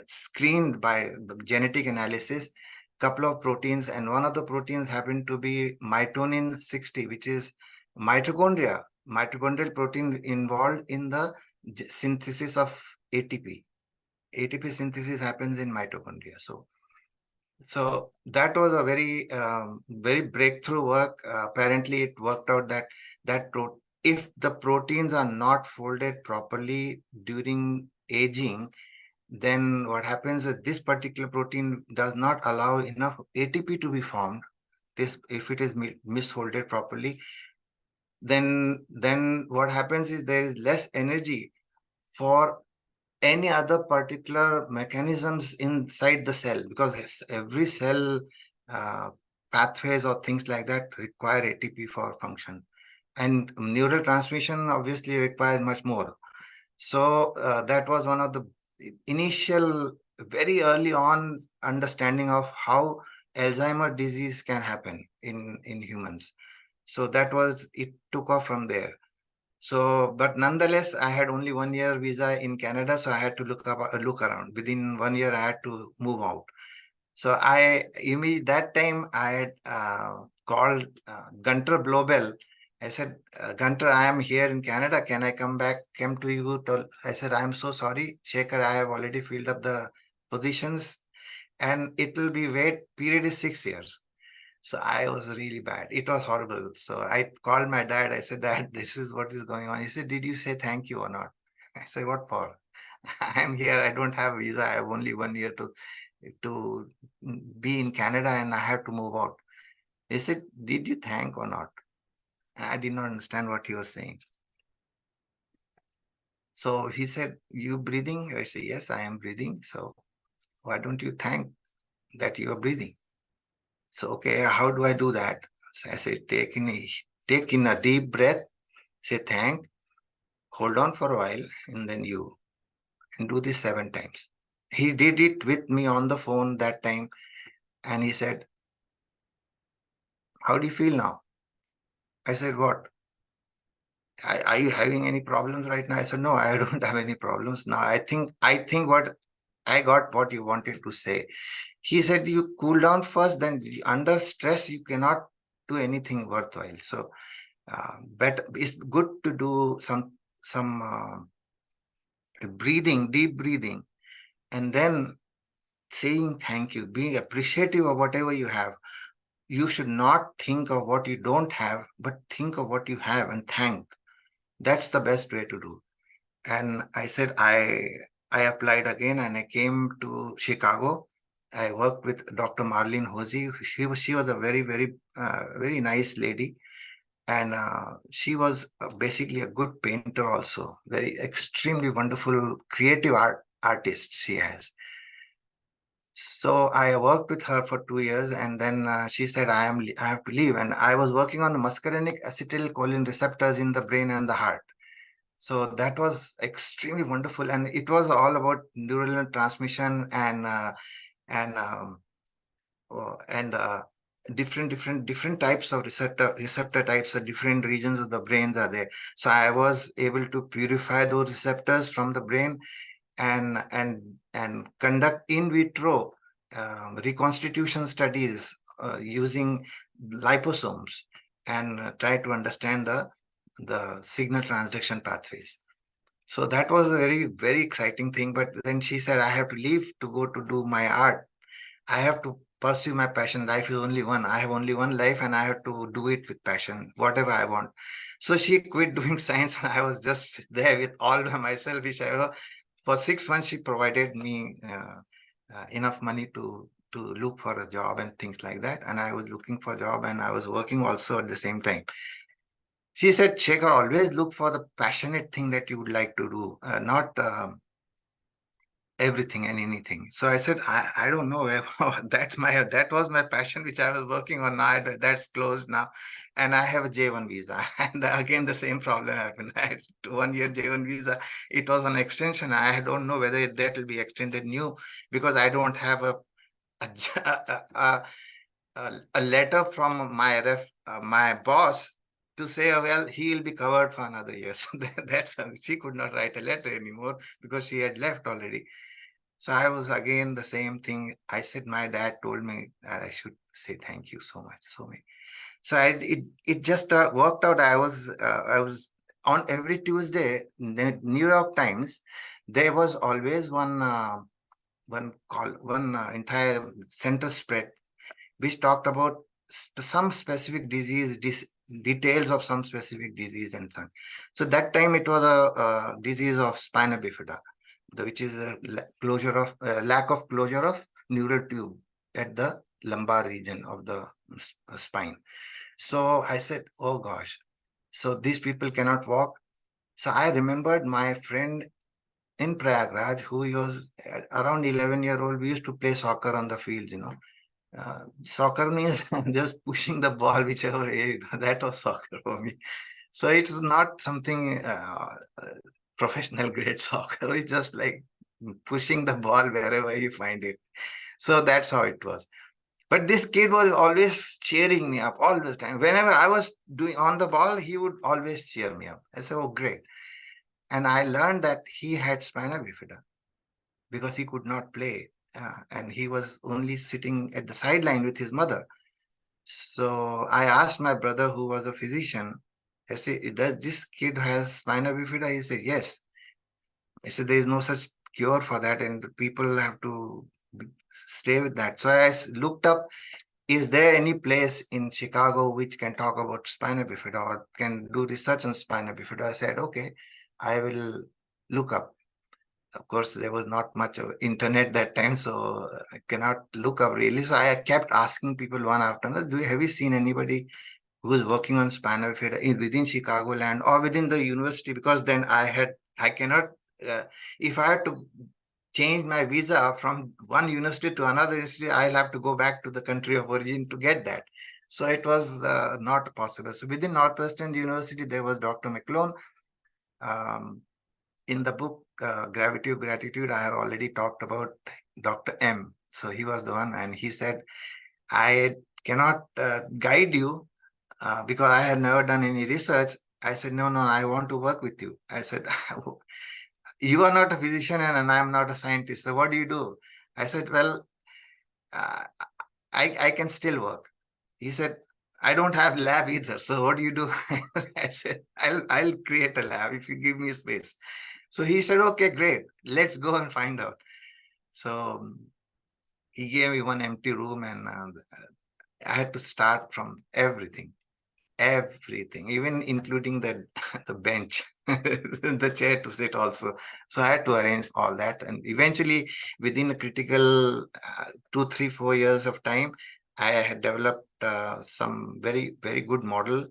screened by genetic analysis couple of proteins, and one of the proteins happened to be mitonin 60, which is mitochondrial protein involved in the synthesis of ATP. ATP synthesis happens in mitochondria. So that was a very very breakthrough work. Apparently it worked out that if the proteins are not folded properly during aging, then what happens is this particular protein does not allow enough ATP to be formed. If it is misfolded properly, then what happens is there is less energy for any other particular mechanisms inside the cell, because every cell pathways or things like that require ATP for function, and neural transmission obviously requires much more. So that was one of the initial, very early on understanding of how Alzheimer's disease can happen in humans. So it took off from there. So, but nonetheless, I had only 1 year visa in Canada, so I had to look around. Within 1 year, I had to move out. So that time I had called Gunter Blobel. I said, Gunter, I am here in Canada. Can I come to you? I said, I am so sorry, Shekhar, I have already filled up the positions and it will be period is 6 years. So I was really bad. It was horrible. So I called my dad. I said, Dad, this is what is going on. He said, did you say thank you or not? I said, what for? I'm here. I don't have visa. I have only 1 year to be in Canada and I have to move out. He said, did you thank or not? I did not understand what he was saying. So he said, you breathing? I said, yes, I am breathing. So why don't you thank that you are breathing? So, okay, how do I do that? So I said, take in a deep breath, say thank, hold on for a while, and then and do this 7 times. He did it with me on the phone that time. And he said, how do you feel now? I said, what? Are you having any problems right now? I said, no, I don't have any problems now. I think what I got what you wanted to say. He said, you cool down first, then under stress, you cannot do anything worthwhile. So, but it's good to do some breathing, deep breathing, and then saying thank you, being appreciative of whatever you have. You should not think of what you don't have, but think of what you have and thank. That's the best way to do. And I said, I applied again and I came to Chicago. I worked with Dr. Marlene Hosey. She was a very, very, very nice lady. And she was basically a good painter also. Very extremely wonderful, creative artist she has. So I worked with her for 2 years, and then she said, I have to leave. And I was working on the muscarinic acetylcholine receptors in the brain and the heart. So that was extremely wonderful, and it was all about neural transmission and different types of receptor types of different regions of the brain are there. So I was able to purify those receptors from the brain and conduct in vitro reconstitution studies using liposomes and try to understand the signal transduction pathways. So that was a very, very exciting thing. But then she said, I have to leave to go to do my art. I have to pursue my passion. Life is only one. I have only one life and I have to do it with passion, whatever I want. So she quit doing science. And I was just there with all by myself. For 6 months, she provided me enough money to look for a job and things like that. And I was looking for a job and I was working also at the same time. She said, Shekhar, always look for the passionate thing that you would like to do, not everything and anything. So I said, I don't know. That was my passion, which I was working on. Now that's closed now. And I have a J1 visa. And again, the same problem happened. I had 1 year J1 visa. It was an extension. I don't know whether that will be extended new, because I don't have a letter from my boss to say, oh, well, he will be covered for another year. So that's she could not write a letter anymore because she had left already. So I was again the same thing. I said my dad told me that I should say thank you so much, so much. So it just worked out. I was on every Tuesday, the New York Times. There was always one entire center spread which talked about some specific disease, details of some specific disease and so on. So that time it was a disease of spina bifida, which is a lack of closure of neural tube at the lumbar region of the spine. So I said, oh gosh, so these people cannot walk. So I remembered my friend in Prayagraj, who was around 11-year-old. We used to play soccer on the field, soccer means just pushing the ball whichever way. That was soccer for me. So it's not something professional grade soccer. It's just like pushing the ball wherever you find it. So that's how it was. But this kid was always cheering me up all the time. Whenever I was doing on the ball, he would always cheer me up. I said, oh, great. And I learned that he had spina bifida because he could not play. And he was only sitting at the sideline with his mother. So I asked my brother, who was a physician, I said, does this kid has spina bifida? He said, yes. I said, there is no such cure for that, and people have to stay with that. So I looked up, is there any place in Chicago which can talk about spina bifida or can do research on spina bifida? I said, okay, I will look up. Of course, there was not much of internet that time, so I cannot look up really. So I kept asking people one after another, have you seen anybody who is working on spina bifida within Chicagoland or within the university? Because then I cannot, if I had to change my visa from one university to another university, I'll have to go back to the country of origin to get that. So it was not possible. So within Northwestern University, there was Dr. McClone. In the book, Gravity of Gratitude, I have already talked about Dr. M. So he was the one, and he said, I cannot guide you because I had never done any research. I said, no, I want to work with you. I said, you are not a physician and I am not a scientist. So what do you do? I said, well, I can still work. He said, I don't have lab either. So what do you do? I said, I'll create a lab if you give me space. So he said, okay, great. Let's go and find out. So he gave me one empty room and I had to start from everything, even including the bench, the chair to sit also. So I had to arrange all that. And eventually, within a critical 2, 3, 4 years of time, I had developed some very, very good mouse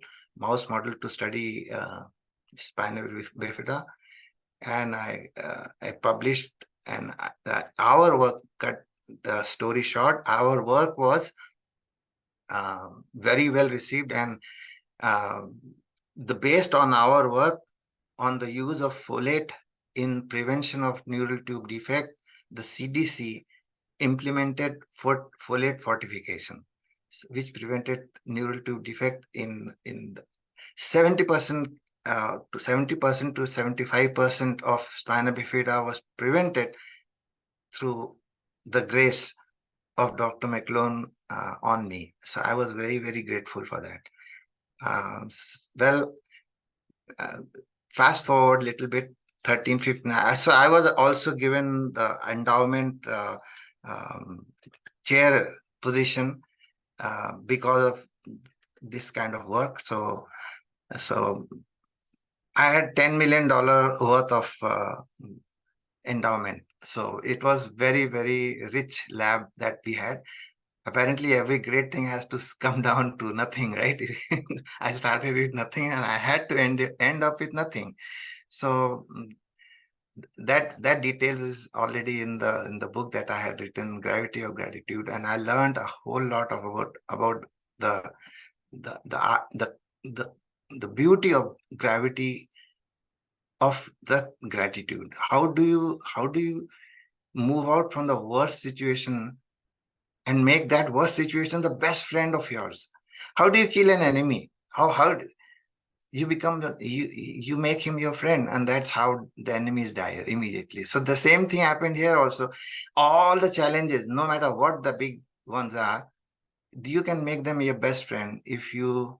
model to study spina bifida. And I published, and our work, cut the story short, our work was very well received, and based on our work on the use of folate in prevention of neural tube defect, the CDC implemented folate fortification, which prevented neural tube defect in 70% to 75% of spina bifida was prevented through the grace of Dr. McClone on me. So I was very, very grateful for that. Fast forward a little bit, 13, 15. So I was also given the endowment chair position because of this kind of work. So I had $10 million worth of endowment. So it was very, very rich lab that we had. Apparently, every great thing has to come down to nothing, right? I started with nothing and I had to end up with nothing. So that details is already in the book that I had written, Gravity of Gratitude, and I learned a whole lot about the beauty of gravity of the gratitude. How do you move out from the worst situation and make that worst situation the best friend of yours? How do you kill an enemy? you become you make him your friend, and that's how the enemies die immediately. So the same thing happened here also. All the challenges, no matter what the big ones are, you can make them your best friend if you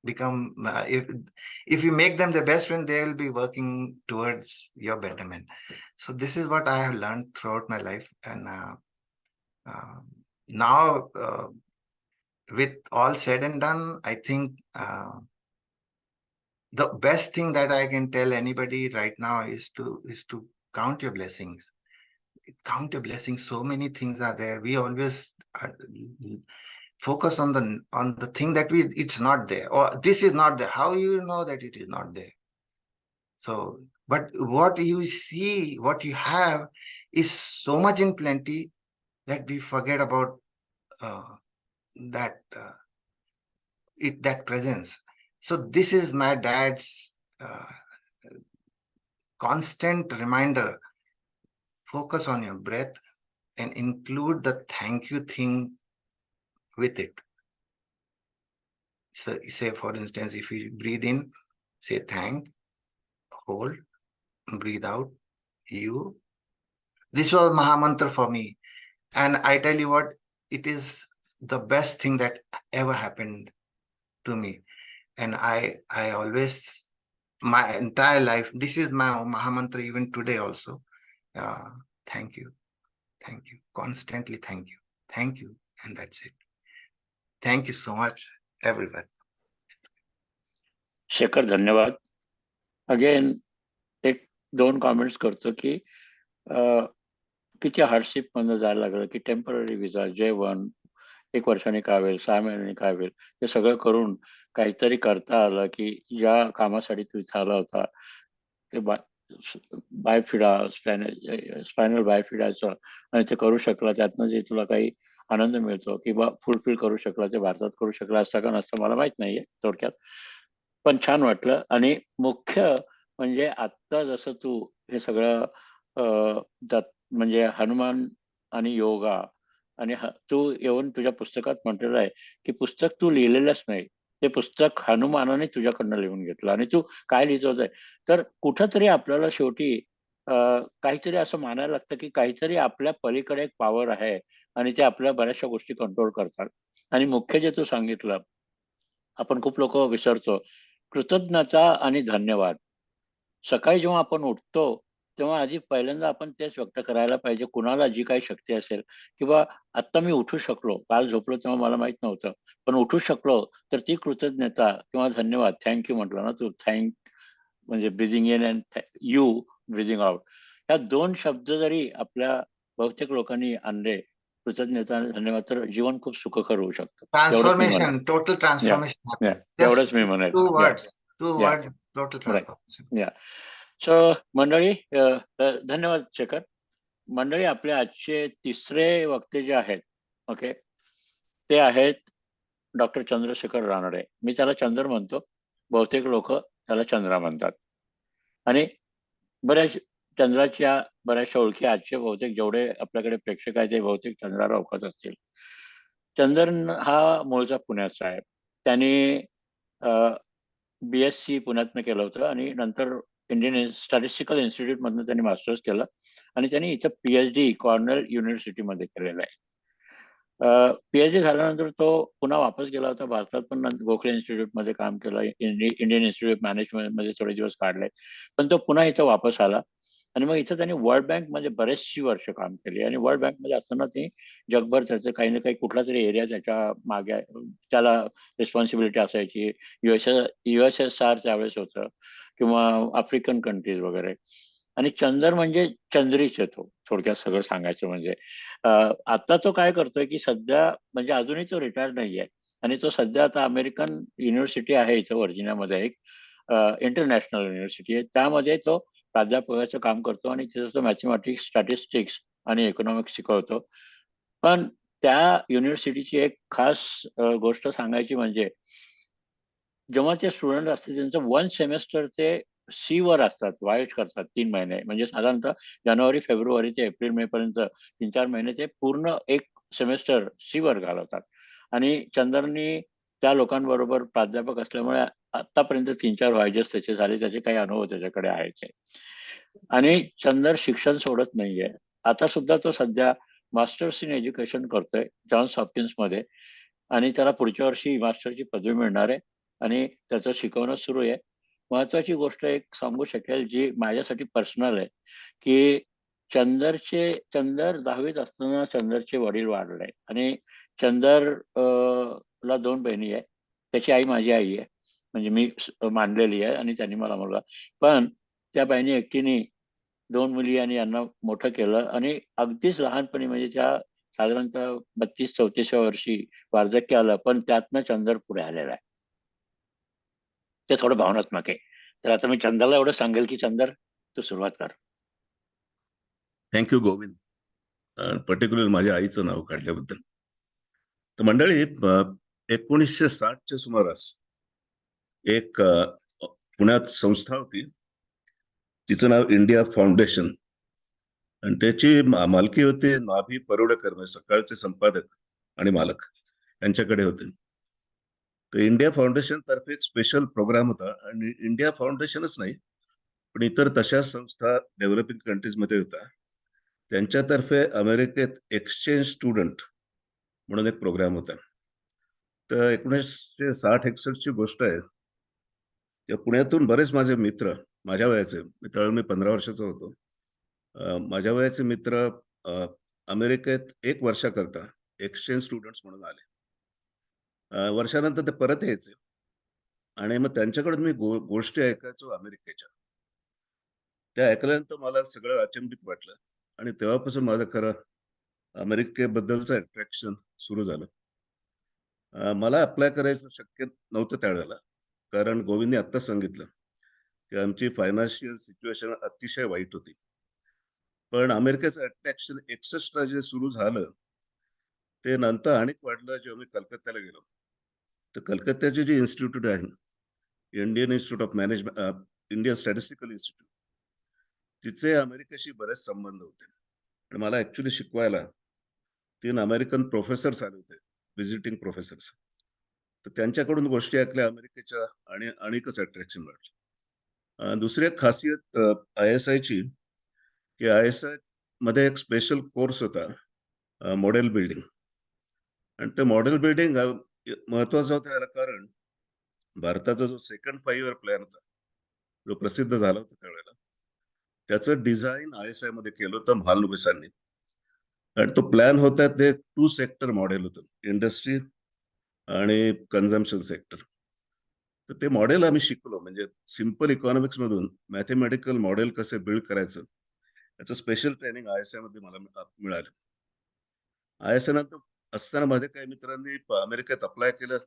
become if you make them the best friend, they will be working towards your betterment. So this is what I have learned throughout my life. And now with all said and done, I think the best thing that I can tell anybody right now is to count your blessings. Count your blessings. So many things are there. We always focus on the thing that it's not there, or this is not there. How you know that it is not there? So, but what you see, what you have is so much in plenty that we forget about that presence. So this is my dad's constant reminder. Focus on your breath and include the thank you thing with it. So say, for instance, if you breathe in, say thank, hold, breathe out, you. This was Mahamantra for me. And I tell you what, it is the best thing that ever happened to me. And I always, my entire life, this is my Mahamantra even today also. Thank you, constantly thank you, and that's it. Thank you so much, everyone. Shekhar, धन्यवाद. Again एक दोन comments करतो की किती hardship मध्ये जायला लागलं की टेम्पररी विजा, जेवण 1 वर्षाने काय होईल, 6 महिन्यांनी काय होईल, ते सगळं करून काहीतरी करता आलं की ज्या कामासाठी तू इथं आला होता ते बायफिडा, स्पायनल बायफिडाचं, आणि ते करू शकला, त्यातनं जे तुला काही आनंद मिळतो किंवा फुलफिल करू शकला, ते भारतात करू शकला, असं का नसतं मला माहित नाहीये थोडक्यात. पण छान वाटलं. आणि मुख्य म्हणजे आता जसं तू हे सगळं म्हणजे हनुमान आणि योगा आणि तू येऊन तुझ्या पुस्तकात म्हटलेलं आहे की पुस्तक तू लिहिलेलंच नाही, ते पुस्तक हनुमानाने तुझ्याकडनं लिहून घेतलं. आणि तू काय लिहितोच आहे तर कुठंतरी आपल्याला शेवटी काहीतरी असं मानायला लागतं की काहीतरी आपल्या पलीकडे एक पॉवर आहे आणि ते आपल्या बऱ्याचशा गोष्टी कंट्रोल करतात. आणि मुख्य जे तू सांगितलं, आपण खूप लोक विसरतो, कृतज्ञता आणि धन्यवाद. सकाळी जेव्हा आपण उठतो तेव्हा आधी पहिल्यांदा आपण तेच व्यक्त करायला पाहिजे, कुणाला जी काही शक्ती असेल. किंवा आत्ता मी उठू शकलो, काल झोपलो तेव्हा मला माहित नव्हतं, पण उठू शकलो तर ती कृतज्ञता किंवा धन्यवाद, थँक्यू म्हटलं ना तू, म्हणजे breathing in and you breathing out, या 2 शब्द जरी आपल्या बहुतेक लोकांनी आणले, कृतज्ञता आणि धन्यवाद, तर जीवन खूप सुखकर होऊ शकतं. Transformation, total transformation happens. एवढंच मी म्हणेन. Two words, total transformation. सो मंडळी, धन्यवाद शेखर. मंडळी, आपले आजचे तिसरे वक्ते जे आहेत, ओके, ते आहेत डॉक्टर चंद्रशेखर रानडे. मी त्याला चंद्र म्हणतो, बहुतेक लोक त्याला चंद्रा म्हणतात. आणि चंद्राच्या बऱ्याचशा ओळखी आजचे बहुतेक जेवढे आपल्याकडे प्रेक्षक आहेत ते बहुतेक चंद्राला ओळखत असतील. चंद्र हा मूळचा पुण्याचा आहे. त्यांनी BSc पुण्यातनं केलं होतं आणि नंतर इंडियन स्टॅटिस्टिकल इन्स्टिट्यूट मधनं त्यांनी मास्टर्स केलं आणि त्यांनी इथं PhD कॉर्नेल युनिव्हर्सिटीमध्ये केलेलं आहे. PhD झाल्यानंतर तो पुन्हा वापस गेला होता भारतात, पण गोखले इन्स्टिट्यूटमध्ये काम केलं, इंडियन इन्स्टिट्यूट मॅनेजमेंटमध्ये थोडे दिवस काढले, पण तो पुन्हा इथं वापस आला. आणि मग इथं त्यांनी वर्ल्ड बँकमध्ये बरेचशी वर्ष काम केली. आणि वर्ल्ड बँकमध्ये असताना ते जगभर त्याचं काही ना काही कुठला तरी एरिया त्याच्या मागे त्याला रिस्पॉन्सिबिलिटी असायची. USSR त्यावेळेस होतं, किंवा आफ्रिकन कंट्रीज वगैरे. आणि चंद्र म्हणजे चंद्रीच येतो, थोडक्यात सगळं सांगायचं म्हणजे. आता तो काय करतोय की सध्या, म्हणजे अजूनही तो रिटायर्ड नाहीये, आणि तो सध्या आता अमेरिकन युनिव्हर्सिटी आहे इथं व्हर्जिनियामध्ये, एक इंटरनॅशनल युनिव्हर्सिटी आहे, त्यामध्ये तो प्राध्यापकाचं काम करतो आणि तिथं तो मॅथमॅटिक्स, स्टॅटिस्टिक्स आणि इकॉनॉमिक्स शिकवतो. पण त्या युनिव्हर्सिटीची एक खास गोष्ट सांगायची म्हणजे, जेव्हा ते स्टुडंट असते त्यांचं 1 सेमेस्टर ते सी वर असतात, वायच करतात 3 महिने. म्हणजे साधारणतः जानेवारी, फेब्रुवारी ते एप्रिल, मे पर्यंत 3-4 महिने ते पूर्ण एक सेमेस्टर सी वर घालवतात. आणि चंद्रनी त्या लोकांबरोबर प्राध्यापक असल्यामुळे आतापर्यंत 3-4 व्हायजेस त्याचे झाले, त्याचे काही अनुभव त्याच्याकडे आहेत. आणि चंदर शिक्षण सोडत नाहीये. आता सुद्धा तो सध्या मास्टर्स इन एज्युकेशन करतोय जॉन्स हॉपकिन्स मध्ये, आणि त्याला पुढच्या वर्षी मास्टरची पदवी मिळणार आहे आणि त्याचं शिकवणं सुरू आहे. महत्वाची गोष्ट एक सांगू शकेल जी माझ्यासाठी पर्सनल आहे, की चंदर 10वीत असताना चंदरचे वडील वारले आणि चंदर ला 2 बहिणी आहे. त्याची आई माझी आई आहे, म्हणजे मी मानलेली आहे आणि त्यांनी मला मुलगा. पण त्या बहिणी एकटीने 2 मुली आणि यांना मोठं केलं आणि अगदीच लहानपणी म्हणजे त्या साधारणतः 32-34व्या वर्षी वार्धक्य आलं, पण त्यातनं चंदर पुढे आलेला आहे. ते थोडं भावनात्मक आहे. तर आता मी चंदरला एवढं सांगेल, की चंदर तू सुरुवात कर. थँक्यू गोविंद. पर्टिक्युलर माझ्या आईचं नाव काढल्याबद्दल. तर मंडळी, 1960च्या सुमारास एक पुण्यात संस्था होती, तिचं नाव इंडिया फाउंडेशन, आणि त्याची मालकी होती नाभी परुळेकर, म्हणजे सकाळचे संपादक आणि मालक यांच्याकडे होते. तर इंडिया फाउंडेशन तर्फे एक स्पेशल प्रोग्राम होता, आणि इंडिया फाउंडेशनच नाही पण इतर तशाच संस्था डेव्हलपिंग कंट्रीज मध्ये होता. त्यांच्यातर्फे अमेरिकेत एक्सचेंज स्टुडंट म्हणून एक प्रोग्राम होता. तर 1960-61 ची गोष्ट आहे. त्या पुण्यातून बरेच माझे मित्र, माझ्या वयाचे, त्यावेळी मी 15 वर्षाचा होतो, माझ्या वयाचे मित्र अमेरिकेत 1 वर्षाकरता एक्सचेंज स्टुडंट्स म्हणून आले. वर्षानंतर ते परत यायचे आणि मग त्यांच्याकडून मी गोष्टी ऐकायचो अमेरिकेच्या. त्या ऐकल्यानंतर मला सगळं अचंबित वाटलं आणि तेव्हापासून माझं खरं अमेरिकेबद्दलचं अट्रॅक्शन सुरू झालं. मला अप्लाय करायचं शक्य नव्हतं त्यावेळेला, कारण गोविंदने आत्ता सांगितलं की आमची फायनान्शियल सिच्युएशन अतिशय वाईट होती. पण अमेरिकेचं अट्रॅक्शन 61ला जे सुरू झालं ते नंतर अनेक वाढलं जेव्हा मी कलकत्त्याला गेलो. तर कलकत्त्याची जी इन्स्टिट्यूट आहे, Indian institute of management, Indian statistical institute, तिचे अमेरिकेशी बरेच संबंध होते. आणि मला ऍक्च्युली शिकवायला 3 अमेरिकन प्रोफेसर्स आले होते, व्हिजिटिंग प्रोफेसर्स. तर त्यांच्याकडून गोष्टी ऐकल्या अमेरिकेच्या आणि अनेकच अट्रॅक्शन वाटलं. दुसरी एक खासियत ISI ची, की ISI मध्ये एक स्पेशल कोर्स होता मॉडेल बिल्डिंग. आणि ते मॉडेल बिल्डिंग महत्वाचं होतं याला, कारण भारताचा जो सेकंड 5 इयर प्लॅन होता, जो प्रसिद्ध झाला होता त्यावेळेला, त्याचं डिझाईन ISI मध्ये केलं होतं महालनोबिसांनी. आणि तो प्लॅन होता ते 2 सेक्टर मॉडेल होतं, इंडस्ट्री आणि कन्झम्पशन सेक्टर. तर ते मॉडेल आम्ही शिकलो, म्हणजे सिम्पल इकॉनॉमिक्स मधून मॅथमॅटिकल मॉडेल कसे बिल्ड करायचं याचं स्पेशल ट्रेनिंग ISI मध्ये मला मिळालं. ISI नंतर असताना माझ्या काही मित्रांनी अमेरिकेत अप्लाय केलं,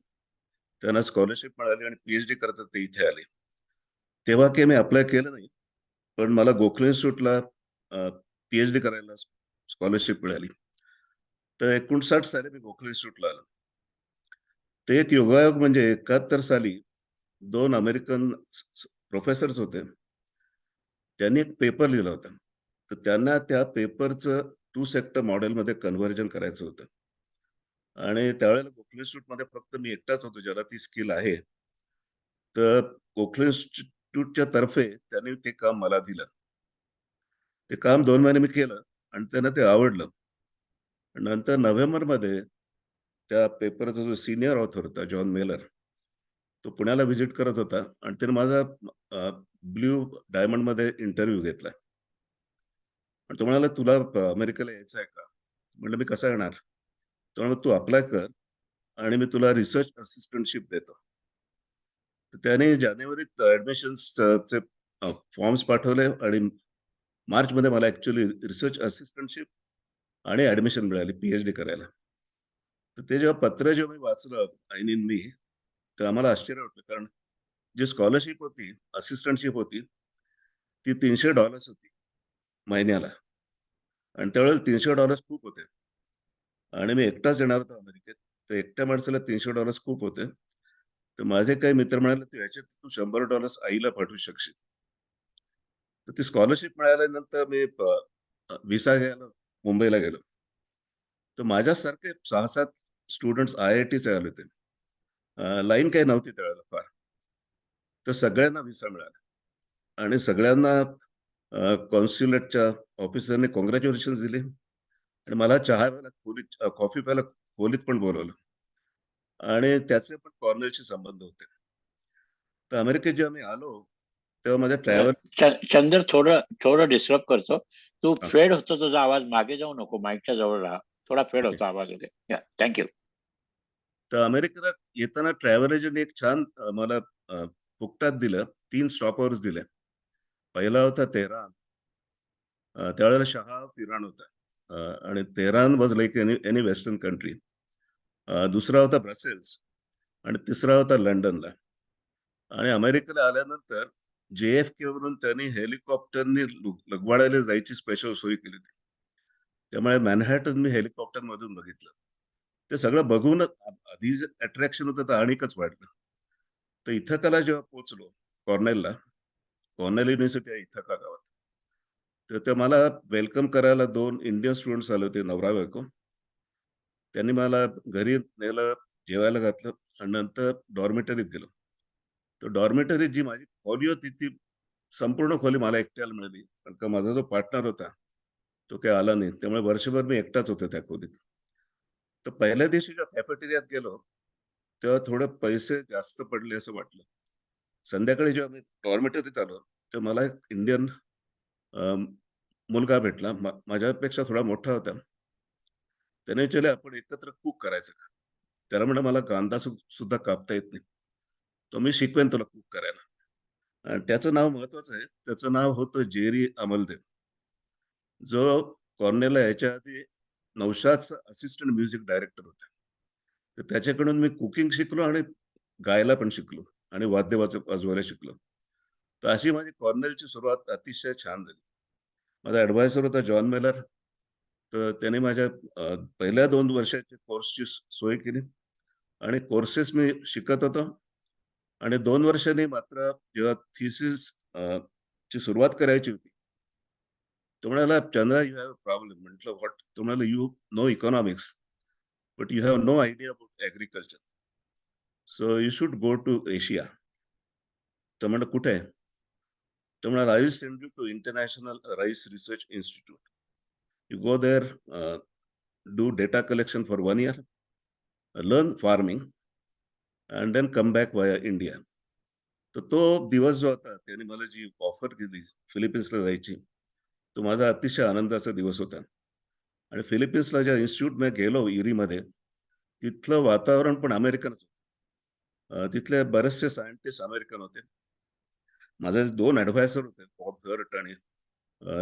त्यांना स्कॉलरशिप मिळाली आणि PhD करतात ते इथे आले. तेव्हा काही मी अप्लाय केलं नाही, पण मला गोखले इन्स्टिट्यूटला PhD करायला स्कॉलरशिप मिळाली. तर 59 साली मी गोखले इन्स्टिट्यूटला आलो. ते एक योगायोग म्हणजे 71 साली 2 अमेरिकन प्रोफेसर्स होते, त्यांनी एक पेपर लिहिला होता. तर त्यांना त्या पेपरचं 2 सेक्टर मॉडेलमध्ये कन्व्हर्जन करायचं होतं. आणि त्यावेळेला गोखले इन्स्टिट्यूटमध्ये फक्त मी एकटाच होतो ज्याला ती स्किल आहे. तर गोखले इन्स्टिट्यूटच्या तर्फे त्यांनी ते काम मला दिलं. ते काम 2 महिने मी केलं आणि त्यांना ते आवडलं. नंतर नोव्हेंबरमध्ये त्या पेपरचा जो सिनियर ऑथर होता जॉन मेलर, तो पुण्याला व्हिजिट करत होता आणि त्याने माझा ब्ल्यू डायमंड मध्ये इंटरव्ह्यू घेतला. आणि तो म्हणाला, तुला अमेरिकेला यायचं आहे का? म्हणलं, मी कसा येणार? तो म्हणाला, तू अप्लाय कर आणि मी तुला रिसर्च असिस्टंटशिप देतो. तर त्याने जानेवारीत ऍडमिशन्सचे फॉर्म्स पाठवले आणि मार्चमध्ये मला ऍक्च्युली रिसर्च असिस्टंटशिप आणि ऍडमिशन मिळाली PhD करायला. तर ते जेव्हा मी वाचलं आईनींनी, तर आम्हाला आश्चर्य वाटलं, कारण जी स्कॉलरशिप होती, असिस्टंटशिप होती, ती $300 होती महिन्याला. आणि त्यावेळेला $300 खूप होते आणि मी एकटाच येणार होतो अमेरिकेत. तर एकट्या माणसाला $300 खूप होते. तर माझे काही मित्र म्हणाले, तू ह्याच्यात तू $100 आईला पाठवू शकशील. तर ती स्कॉलरशिप मिळाल्यानंतर मी व्हिसा घ्यायला मुंबईला गेलो. तर माझ्यासारखे 6-7 स्टुडंट्स IIT चे आले होते. लाईन काही नव्हती त्यावेळेला फार. तर सगळ्यांना व्हिसा मिळाला आणि सगळ्यांना कॉन्स्युलेटच्या ऑफिसरने कॉंग्रॅच्युलेशन दिले आणि मला चहा प्यायला खोलीत कॉफी प्यायला खोलीत पण बोलवलं आणि त्याचे पण कॉर्नेलशी संबंध होते. तर अमेरिकेत जेव्हा मी आलो तेव्हा माझ्या ट्रॅव्हल चंद्र, थोडं थोडं डिस्टर्ब करतो. तू फेड होतो, तुझा आवाज मागे जाऊ नको, माईकच्या जवळ राहा. थोडा फेड होतो आवाज वगैरे. थँक्यू. तर अमेरिकेला येताना ट्रॅव्हल एजंट एक छान मला फुकटात दिलं. 3 स्टॉपवर्स दिले. पहिला होता तेहरान. त्यावेळेला शहा ऑफ इराण होता आणि Tehran was like any western country. दुसरा होता ब्रसेल्स आणि तिसरा होता लंडनला. आणि अमेरिकेला आल्यानंतर JFK वरून त्यांनी हेलिकॉप्टरनी लगवाड्याला जायची स्पेशल सोय केली होती. त्यामुळे मॅनहॅटन मी हेलिकॉप्टर मधून बघितलं. ते सगळं बघून आधी जे अट्रॅक्शन होतं तर आणिकच वाढलं. तर इथकाला जेव्हा पोहोचलो कॉर्नेल युनिव्हर्सिटी आहे इथका गावात, तर ते मला वेलकम करायला 2 इंडियन स्टुडंट्स आले होते, नवरा बायको. त्यांनी मला घरी नेलं, जेवायला घातलं आणि नंतर डॉर्मेटरीत गेलो. तर डॉर्मेटरीत जी माझी खोली होती ती संपूर्ण खोली मला एकट्याला मिळाली, कारण का माझा जो पार्टनर होता तो काही आला नाही. त्यामुळे वर्षभर मी एकटाच होतो त्या खोलीत. तर पहिल्या दिवशी जेव्हा कॅफेटेरियात गेलो तेव्हा थोडे पैसे जास्त पडले असं वाटलं. संध्याकाळी जेव्हा मी डॉर्मेटरीत आलो तर मला एक इंडियन मुलगा भेटला, माझ्यापेक्षा थोडा मोठा होता. त्याने विचारले, आपण एकत्र कुक करायचं का? त्याला म्हणलं, मला कांदा सुद्धा कापता येत नाही. तो मी शिकवेन तुला कुक करायला. आणि त्याचं नाव महत्वाचं आहे. त्याचं नाव होतं जेरी अमलदेव, जो कॉर्नेलला याच्या आधी नौशादचा असिस्टंट म्युझिक डायरेक्टर होता. तर त्याच्याकडून मी कुकिंग शिकलो आणि गायला पण शिकलो आणि वाद्य वाजवायला शिकलो. तर अशी माझी कॉर्नेलची सुरुवात अतिशय छान झाली. माझा ऍडवायझर होता जॉन मेलर. तर त्याने माझ्या पहिल्या 2 वर्षाच्या कोर्सची सोय केली आणि कोर्सेस मी शिकत होतो. आणि 2 वर्षांनी मात्र जेव्हा थिसिस ची सुरुवात करायची होती, तो म्हणाला, Chandra, you have a problem. म्हटलं, व्हॉट? तो म्हणाला, you know economics but you have no idea about agriculture, so you should go to Asia. तर म्हणलं, कुठे आहे? तो म्हणाला, I will send you to international rice research institute. You go there, do data collection for 1 year, learn farming and then come back via India. तर तो दिवस जो होता, त्याने मला जी ऑफर दिली फिलिपिन्सला जायची, तो माझा अतिशय आनंदाचा दिवस होता. आणि फिलिपिन्सला ज्या इन्स्टिट्यूट मी गेलो इरीमध्ये, तिथलं वातावरण पण अमेरिकनच होतं. तिथले बरेचसे सायंटिस्ट अमेरिकन होते. माझे 2 ऍडवायझर होते, बॉब गर्ट आणि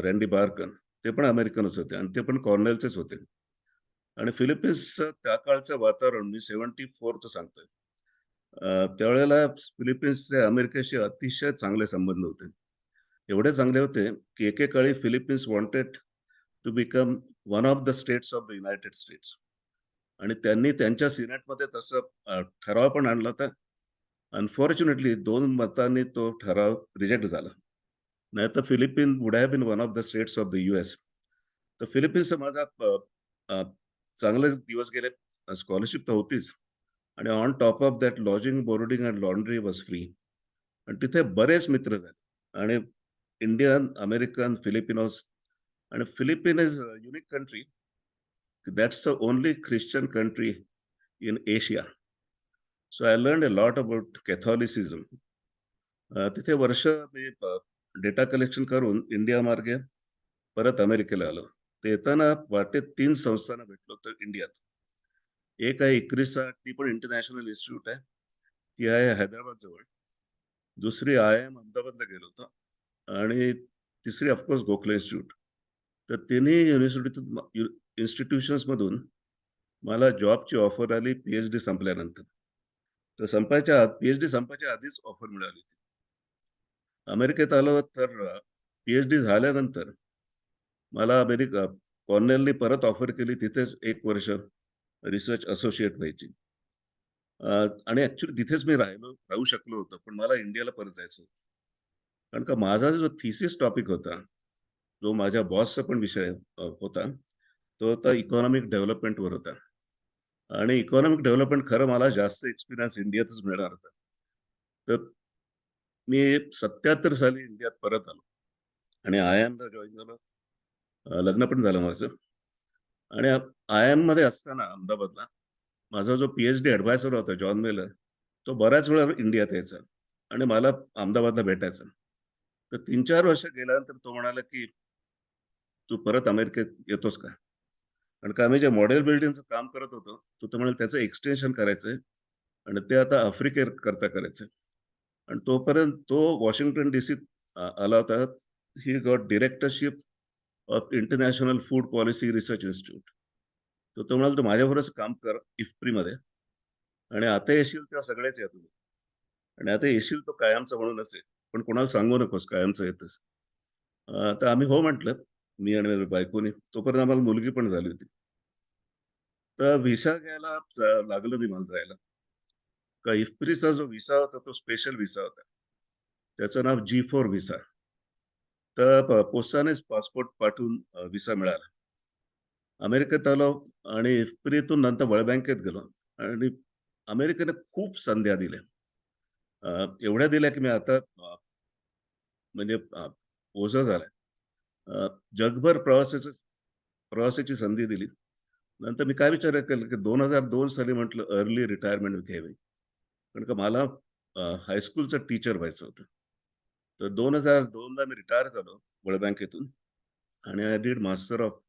रँडी बार्कन. ते पण अमेरिकनच होते आणि ते पण कॉर्नेलचेच होते. आणि फिलिपिन्सचं त्या काळचं वातावरण मी 74चं सांगतोय. त्यावेळेला फिलिपिन्सचे अमेरिकेशी अतिशय चांगले संबंध होते. एवढे चांगले होते की एकेकाळी Philippines wanted to become one of the states of the United States. आणि त्यांनी त्यांच्या सिनेटमध्ये तसं ठराव पण आणला होता. अनफॉर्च्युनेटली 2 मतांनी तो ठराव रिजेक्ट झाला. नाही तर Philippine would have been one of the states of the US. तर फिलिपिन्सचा माझा चांगले दिवस गेले. स्कॉलरशिप तर होतीच आणि on top of that lodging, boarding and laundry was free. आणि तिथे बरेच मित्र झाले आणि इंडियन, अमेरिकन, फिलिपिनोज. आणि Philippine is a unique country. That's the only Christian country in Asia. So I learn a lot about Catholicism. तिथे वर्ष मी डेटा कलेक्शन करून इंडिया मार्गे परत अमेरिकेला आलो. ते येताना वाटेत 3 संस्थांना भेटलो तर इंडियात. एक आहे इक्रिसा, ती पण इंटरनॅशनल इन्स्टिट्यूट आहे. ती आहे हैदराबाद जवळ. दुसरी IIM अहमदाबादला गेलो होतो आणि तिसरी ऑफकोर्स गोखले इन्स्टिट्यूट. तर तिन्ही इन्स्टिट्यूशन्स मधून मला जॉबची ऑफर आली PhD संपल्यानंतर. तर PhD संपायच्या आधीच ऑफर मिळाली होती. अमेरिकेत आलो तर PhD झाल्यानंतर मला कॉर्नेलनी परत ऑफर केली तिथेच 1 वर्ष रिसर्च असोसिएट व्हायची. आणि ऍक्च्युली तिथेच मी राहू शकलो होतो, पण मला इंडियाला परत जायचं होतं. कारण का माझा जो थिसिस टॉपिक होता, जो माझ्या बॉसचा पण विषय होता, तो होता इकॉनॉमिक डेव्हलपमेंटवर होता. आणि इकॉनॉमिक डेव्हलपमेंट खरं मला जास्त एक्सपिरियन्स इंडियातच मिळणार होता. तर मी 77 साली इंडियात परत आलो आणि IIMला जॉईन झालो. लग्न पण झालं माझं. आणि IIM मध्ये असताना अहमदाबादला माझा जो PhD ॲडवायझर होता जॉन मेलर, तो बऱ्याच वेळा इंडियात यायचा आणि मला अहमदाबादला भेटायचा. तर 3-4 वर्ष गेल्यानंतर तो म्हणाला, की "तू परत अमेरिकेत येतोस का?" कारण का आम्ही जे मॉडेल बिल्डिंगचं काम करत होतो, तो म्हणाला त्याचं एक्सटेन्शन करायचंय आणि ते आता आफ्रिकेकरता करायचंय. आणि तोपर्यंत तो वॉशिंग्टन DC आला होता. He got directorship of international food policy research institute. तर तो म्हणाला, "तू माझ्याबरोबरच काम कर इफ्प्रीमध्ये आणि आता येशील तेव्हा सगळेच या तुम्ही. आणि आता येशील तो कायमचा म्हणूनच आहे. पण कोणाला सांगू नकोस कायमचं येतोस." तर आम्ही हो म्हटलं, मी आणि माझ्या बायकोनी. तोपर्यंत आम्हाला मुलगी पण झाली होती. तर व्हिसा घ्यायला लागलं नाही मला जायला. का इफ्प्रीचा जो व्हिसा होता तो स्पेशल व्हिसा होता. त्याचं नाव G4 व्हिसा. तर पोस्टानेच पासपोर्ट पाठवून व्हिसा मिळाला. अमेरिकेत आलो आणि इफ्प्रीतून नंतर वर्ल्ड बँकेत गेलो आणि अमेरिकेने खूप संध्या दिल्या. एवढ्या दिल्या की मी आता म्हणजे ओझं झालंय. जगभर प्रवासाची संधी दिली. नंतर मी काय विचार केला, की 2002 साली म्हटलं अर्ली रिटायरमेंट घ्यावी. कारण का मला हायस्कूलचं टीचर व्हायचं होतं. तर 2002ला मी रिटायर झालो वर्ल्ड बँकेतून आणि I did master of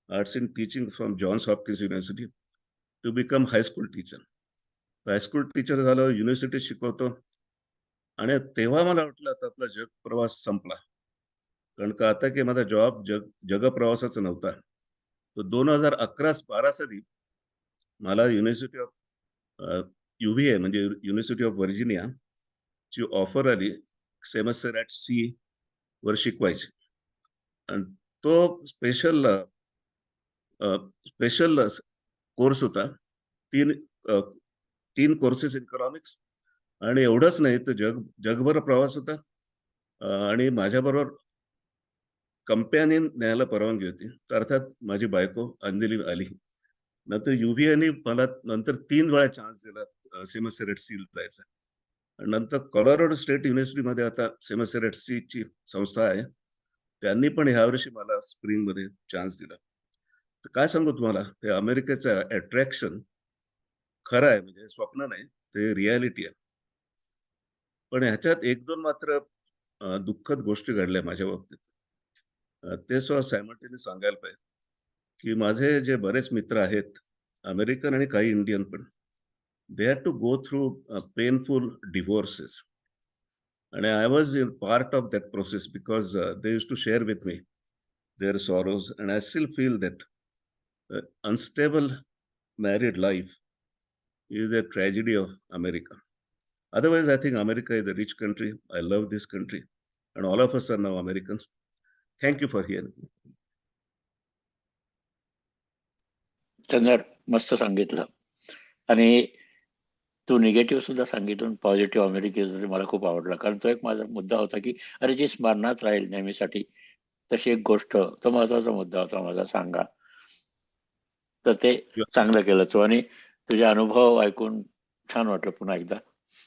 arts in teaching from Johns Hopkins University to become high school teacher. High school teacher झालो, युनिव्हर्सिटीत शिकवतो आणि तेव्हा मला वाटलं आता आपला जग प्रवास संपला. कारण का आता की माझा जॉब जगप्रवासाचा नव्हता. तर 2011-12 साली मला युनिव्हर्सिटी ऑफ UVA म्हणजे युनिव्हर्सिटी ऑफ व्हर्जिनिया ची ऑफर आली सेमेस्टर ॲट सी वर शिकवायची. आणि तो स्पेशल कोर्स होता. 3 3 कोर्सेस इकॉनॉमिक्स आणि एवढंच नाही तर जगभर प्रवास होता. आणि माझ्याबरोबर कंपॅनियन न्यायला परवानगी होती. तर अर्थात माझी बायको अंजली आली. नंतर UVAने मला नंतर 3 वेळा चान्स दिला सेमेस्टर ॲट सी जायचा. आणि नंतर कोलोराडो स्टेट युनिव्हर्सिटीमध्ये आता सेमेस्टर ॲट सीची संस्था आहे. त्यांनी पण ह्यावर्षी मला स्प्रिंगमध्ये चान्स दिला. तर काय सांगू तुम्हाला, हे अमेरिकेचं अट्रॅक्शन खरं आहे, म्हणजे स्वप्न नाही, ते रियालिटी आहे. पण ह्याच्यात 1-2 मात्र दुःखद गोष्टी घडल्या माझ्या बाबतीत. ते सुद्धा सायमल्टेनियस सांगायला पाहिजे, की माझे जे बरेच मित्र आहेत, अमेरिकन आणि काही इंडियन पण, they had to go through painful divorces. And I was in part of that process because they used to share with me their sorrows. And I still feel that unstable married life is a tragedy of America. Otherwise, I think America is a rich country. I love this country. And all of us are now Americans. Thank you for hearing me. चंद्र, मस्त सांगितलं. आणि तू negative सुद्धा सांगितलं, positive अमेरिकेचं मला खूप आवडला. कारण तो एक माझा मुद्दा होता, की अरे जी स्मरणात राहील नेहमीसाठी, तशी एक गोष्ट, तो महत्वाचा मुद्दा होता माझा सांगा. तर ते चांगलं केलं तू आणि तुझे अनुभव ऐकून छान वाटलं पुन्हा एकदा.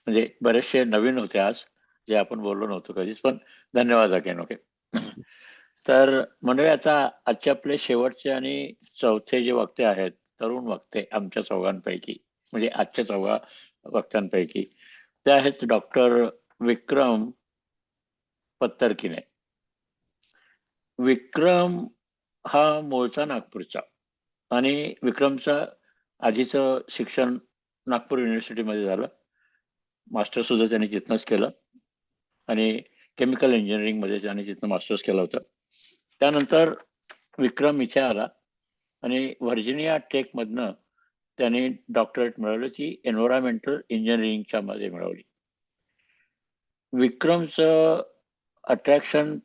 म्हणजे बरेचसे नवीन होते आज, जे आपण बोललो नव्हतो कधीच. पण धन्यवाद अगेन. ओके. तर मंडळी, आता आजचे आपले शेवटचे आणि चौथे जे वक्ते आहेत, तरुण वक्ते आमच्या चौघांपैकी, म्हणजे आजच्या चौघा वक्त्यांपैकी, ते आहेत डॉक्टर विक्रम पत्तरकिने. विक्रम हा मूळचा नागपूरचा आणि विक्रमचं आधीचं शिक्षण नागपूर युनिव्हर्सिटीमध्ये झालं. मास्टर सुद्धा त्यांनी तिथनंच केलं आणि केमिकल इंजिनिअरिंगमध्ये त्यांनी तिथनं मास्टर्स केलं होतं. त्यानंतर विक्रम इथे आला आणि व्हर्जिनिया टेकमधनं त्यांनी डॉक्टरेट मिळवली, ती एन्व्हायरमेंटल इंजिनिअरिंगच्या मध्ये मिळवली. विक्रमचं अट्रॅक्शन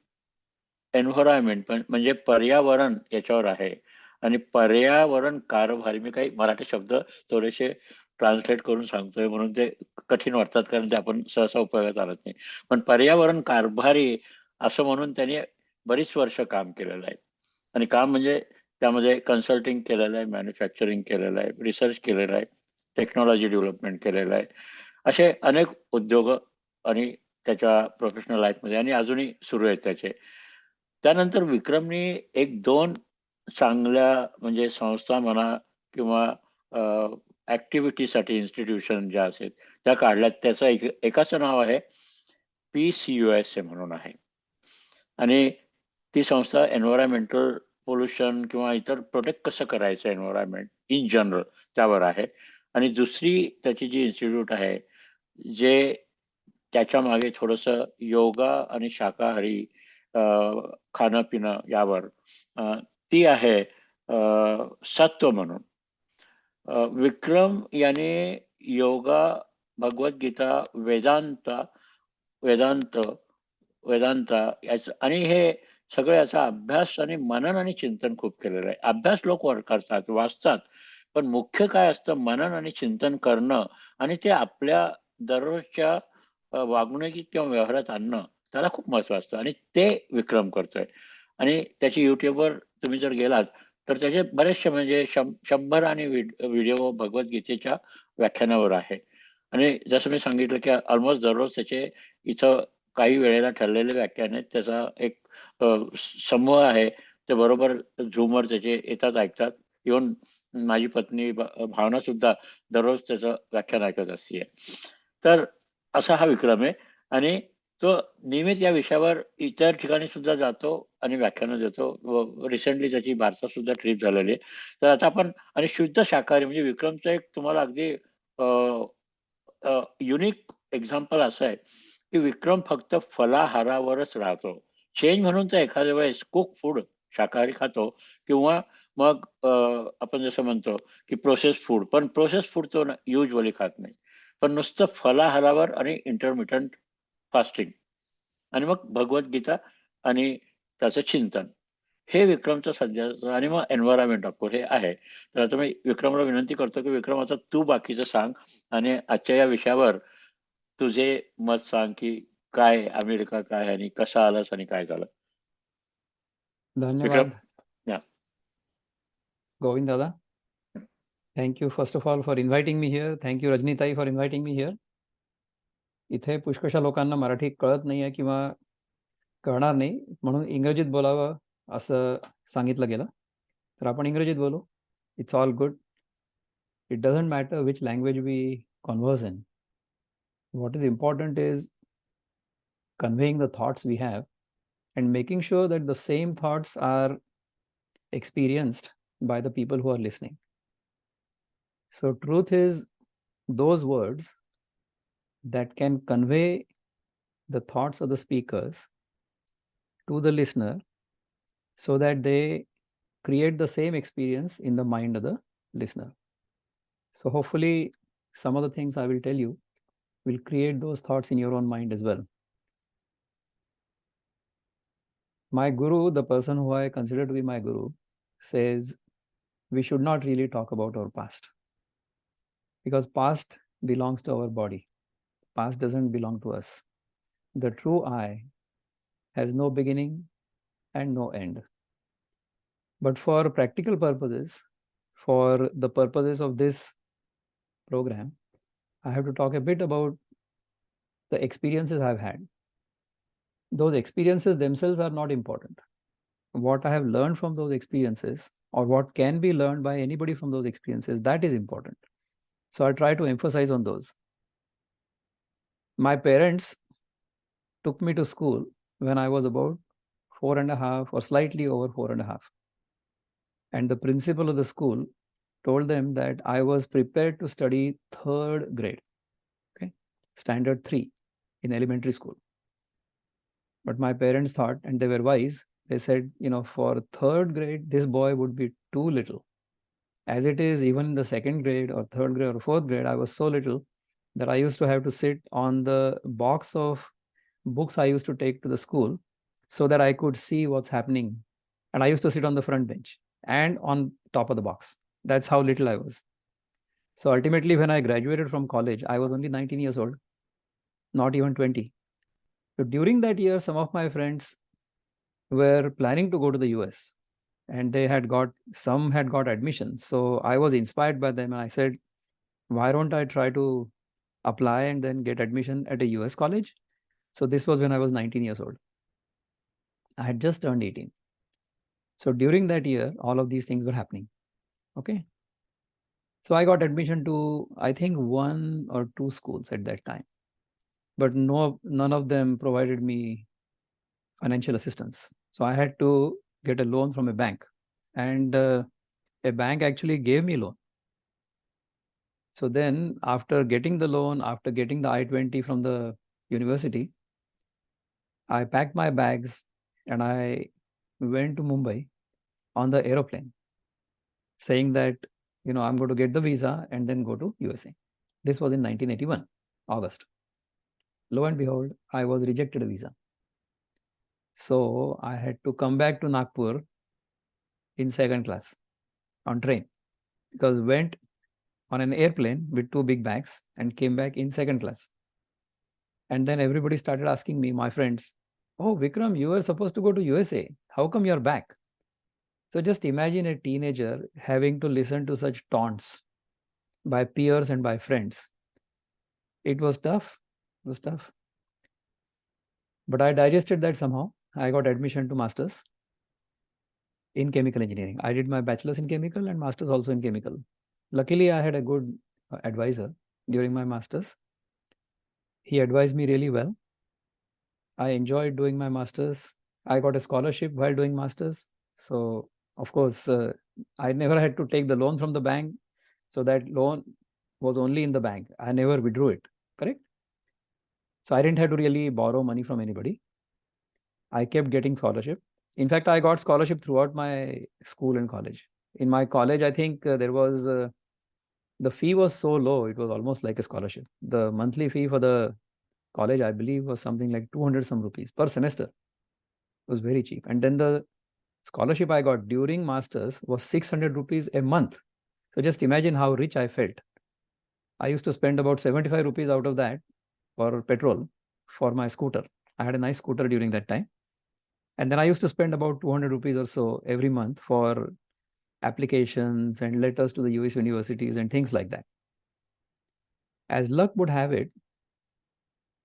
एन्व्हायरमेंट म्हणजे पर्यावरण याच्यावर आहे. आणि पर्यावरण कारभारी, मी काही मराठी शब्द थोडेसे ट्रान्सलेट करून सांगतोय म्हणून ते कठीण वाटतात, कारण ते आपण सहसा उपयोगात आणत नाही. पण पर्यावरण कारभारी असं म्हणून त्यांनी बरीच वर्ष काम केलेलं आहे. आणि काम म्हणजे त्यामध्ये कन्सल्टिंग केलेलं आहे, मॅन्युफॅक्चरिंग केलेलं आहे, रिसर्च केलेलं आहे, टेक्नॉलॉजी डेव्हलपमेंट केलेलं आहे. असे अनेक उद्योग आणि त्याच्या प्रोफेशनल लाईफमध्ये आणि अजूनही सुरू आहेत त्याचे. त्यानंतर विक्रमनी 1-2 चांगल्या म्हणजे संस्था म्हणा किंवा ॲक्टिव्हिटीसाठी इन्स्टिट्यूशन ज्या असेल त्या काढल्यात. त्याचं एकाचं नाव आहे पीस USA म्हणून आहे. आणि ती संस्था एन्व्हायर्नमेंटल पोल्युशन किंवा इतर प्रोटेक्ट कसं करायचं एन्व्हायर्नमेंट इन जनरल त्यावर आहे. आणि दुसरी त्याची जी इन्स्टिट्यूट आहे, जे त्याच्या मागे थोडंसं योगा आणि शाकाहारी खाणं-पिणं यावर ती आहे सत्व म्हणून. विक्रम याने योगा, भगवद्गीता, वेदांत वेदांता याचं आणि हे सगळं याचा अभ्यास आणि मनन आणि चिंतन खूप केलेलं आहे. अभ्यास लोक करतात, वाचतात. पण मुख्य काय असतं मनन आणि चिंतन करणं आणि ते आपल्या दररोजच्या वागणुकीत किंवा व्यवहारात आणणं त्याला खूप महत्त्व असतं आणि ते विक्रम करतोय. आणि त्याची YouTubeवर तुम्ही जर गेलात तर त्याचे बरेचसे म्हणजे 100 आणि व्हिडिओ भगवद्गीतेच्या व्याख्यानावर आहे. आणि जसं मी सांगितलं की ऑलमोस्ट दररोज त्याचे इथं काही वेळेला ठरलेले व्याख्यान आहेत. त्याचा एक समूह आहे. ते बरोबर Zoomवर त्याचे येतात, ऐकतात. इव्हन माझी पत्नी भावना सुद्धा दररोज त्याचं व्याख्यान ऐकत असते. तर असा हा विक्रम आहे आणि तो नियमित या विषयावर इतर ठिकाणी सुद्धा जातो आणि व्याख्यानं देतो. रिसेंटली त्याची भारतात सुद्धा ट्रिप झालेली आहे. तर आता आपण आणि शुद्ध शाकाहारी म्हणजे विक्रमचं एक तुम्हाला अगदी युनिक एक्झाम्पल असं आहे की विक्रम फक्त फलाहारावरच राहतो. चेंज म्हणून तर एखाद्या वेळेस कुक फूड शाकाहारी खातो किंवा मग आपण जसं म्हणतो की प्रोसेस फूड, पण प्रोसेस फूड तो युजली खात नाही. पण नुसतं फलाहारावर आणि इंटरमिटंट फास्टिंग आणि मग भगवद्गीता आणि त्याचं चिंतन हे विक्रमचं सध्याचं आणि मग एन्व्हायरमेंट ऑफकोर्स हे आहे. तर आता मी विक्रमला विनंती करतो की विक्रम आता तू बाकीचं सांग आणि आजच्या या विषयावर तुझे मत सांग की काय अमेरिका काय आणि कसा आलास आणि काय झालं. विक्रम धन्यवाद या. Govind Dada. Thank you first of all for inviting me here. Thank you Rajni ताई for inviting me here. इथे पुष्कळशा लोकांना मराठी कळत नाही आहे किंवा कळणार नाही म्हणून इंग्रजीत बोलावं असं सांगितलं गेलं. तर आपण इंग्रजीत बोलू. It's all good. It doesn't matter which language we converse in. What is important is conveying the thoughts we have and making sure that the same thoughts are experienced by the people who are listening. So truth is those words that can convey the thoughts of the speakers to the listener so that they create the same experience in the mind of the listener. So hopefully some of the things I will tell you will create those thoughts in your own mind as well. My guru, the person who I consider to be my guru, says we should not really talk about our past because past belongs to our body. Past doesn't belong to us. The true I has no beginning and no end. But for practical purposes, for the purposes of this program, I have to talk a bit about the experiences I've had. Those experiences themselves are not important. What I have learned from those experiences or what can be learned by anybody from those experiences, that is important. So I'll try to emphasize on those. My parents took me to school when I was about 4.5 or slightly over 4.5. And the principal of the school told them that I was prepared to study 3rd grade, okay, standard 3 in elementary school. But my parents thought, and they were wise, they said, for 3rd grade, this boy would be too little. As it is, even in the 2nd grade or 3rd grade or 4th grade, I was so little that I used to have to sit on the box of books I used to take to the school so that I could see what's happening. And I used to sit on the front bench and on top of the box. That's how little I was. So ultimately, when I graduated from college, I was only 19 years old, not even 20. So during that year, some of my friends were planning to go to the US and some had got admission. So I was inspired by them and I said, why don't I try to apply and then get admission at a US college? So this was when I was 19 years old. I had just turned 18. So during that year, all of these things were happening. Okay. So I got admission to, I think, 1 or 2 schools at that time, but none of them provided me financial assistance. So I had to get a loan from a bank, and a bank actually gave me a loan. So then after getting the loan, after getting the I-20 from the university, I packed my bags and I went to Mumbai on the aeroplane, saying that, I'm going to get the visa and then go to USA. This was in 1981, August. Lo and behold, I was rejected a visa. So I had to come back to Nagpur in second class on train, because went on an airplane with 2 big bags and came back in second class. And then everybody started asking me, my friends, "Oh, Vikram, you were supposed to go to USA. How come you're back?" So just imagine a teenager having to listen to such taunts by peers and by friends. It was tough. It was tough. But I digested that somehow. I got admission to masters in chemical engineering. I did my bachelor's in chemical and masters also in chemical. Luckily, I had a good advisor during my masters. He advised me really well. I enjoyed doing my masters. I got a scholarship while doing masters. So, of course, I never had to take the loan from the bank. So that loan was only in the bank. I never withdrew it, correct? So I didn't have to really borrow money from anybody. I kept getting scholarship. In fact, I got scholarship throughout my school and college. In my college, I think there was, the fee was so low, it was almost like a scholarship. The monthly fee for the college, I believe, was something like 200 some rupees per semester. It was very cheap. And then the scholarship I got during masters was 600 rupees a month. So just imagine how rich I felt. I used to spend about 75 rupees out of that for petrol for my scooter. I had a nice scooter during that time. And then I used to spend about 200 rupees or so every month for applications and letters to the US universities and things like that. As luck would have it,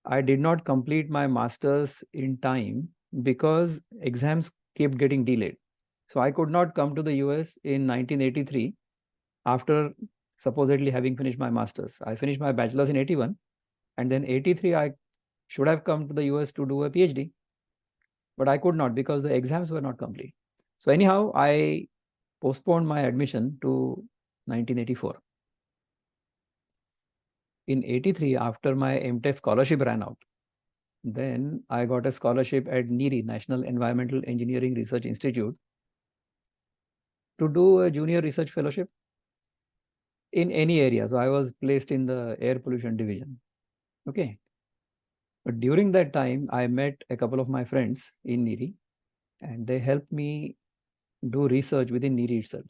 I did not complete my master's in time because exams kept getting delayed. So I could not come to the US in 1983 after supposedly having finished my master's. I finished my bachelor's in 81, and then 83 I should have come to the US to do a PhD, but I could not because the exams were not complete. So anyhow, I postponed my admission to 1984. In 83, after my MTech scholarship ran out, then I got a scholarship at NERI, National Environmental Engineering Research Institute, to do a junior research fellowship in any area. So I was placed in the air pollution division. Okay. But during that time, I met a couple of my friends in NERI, and they helped me do research within NERI itself.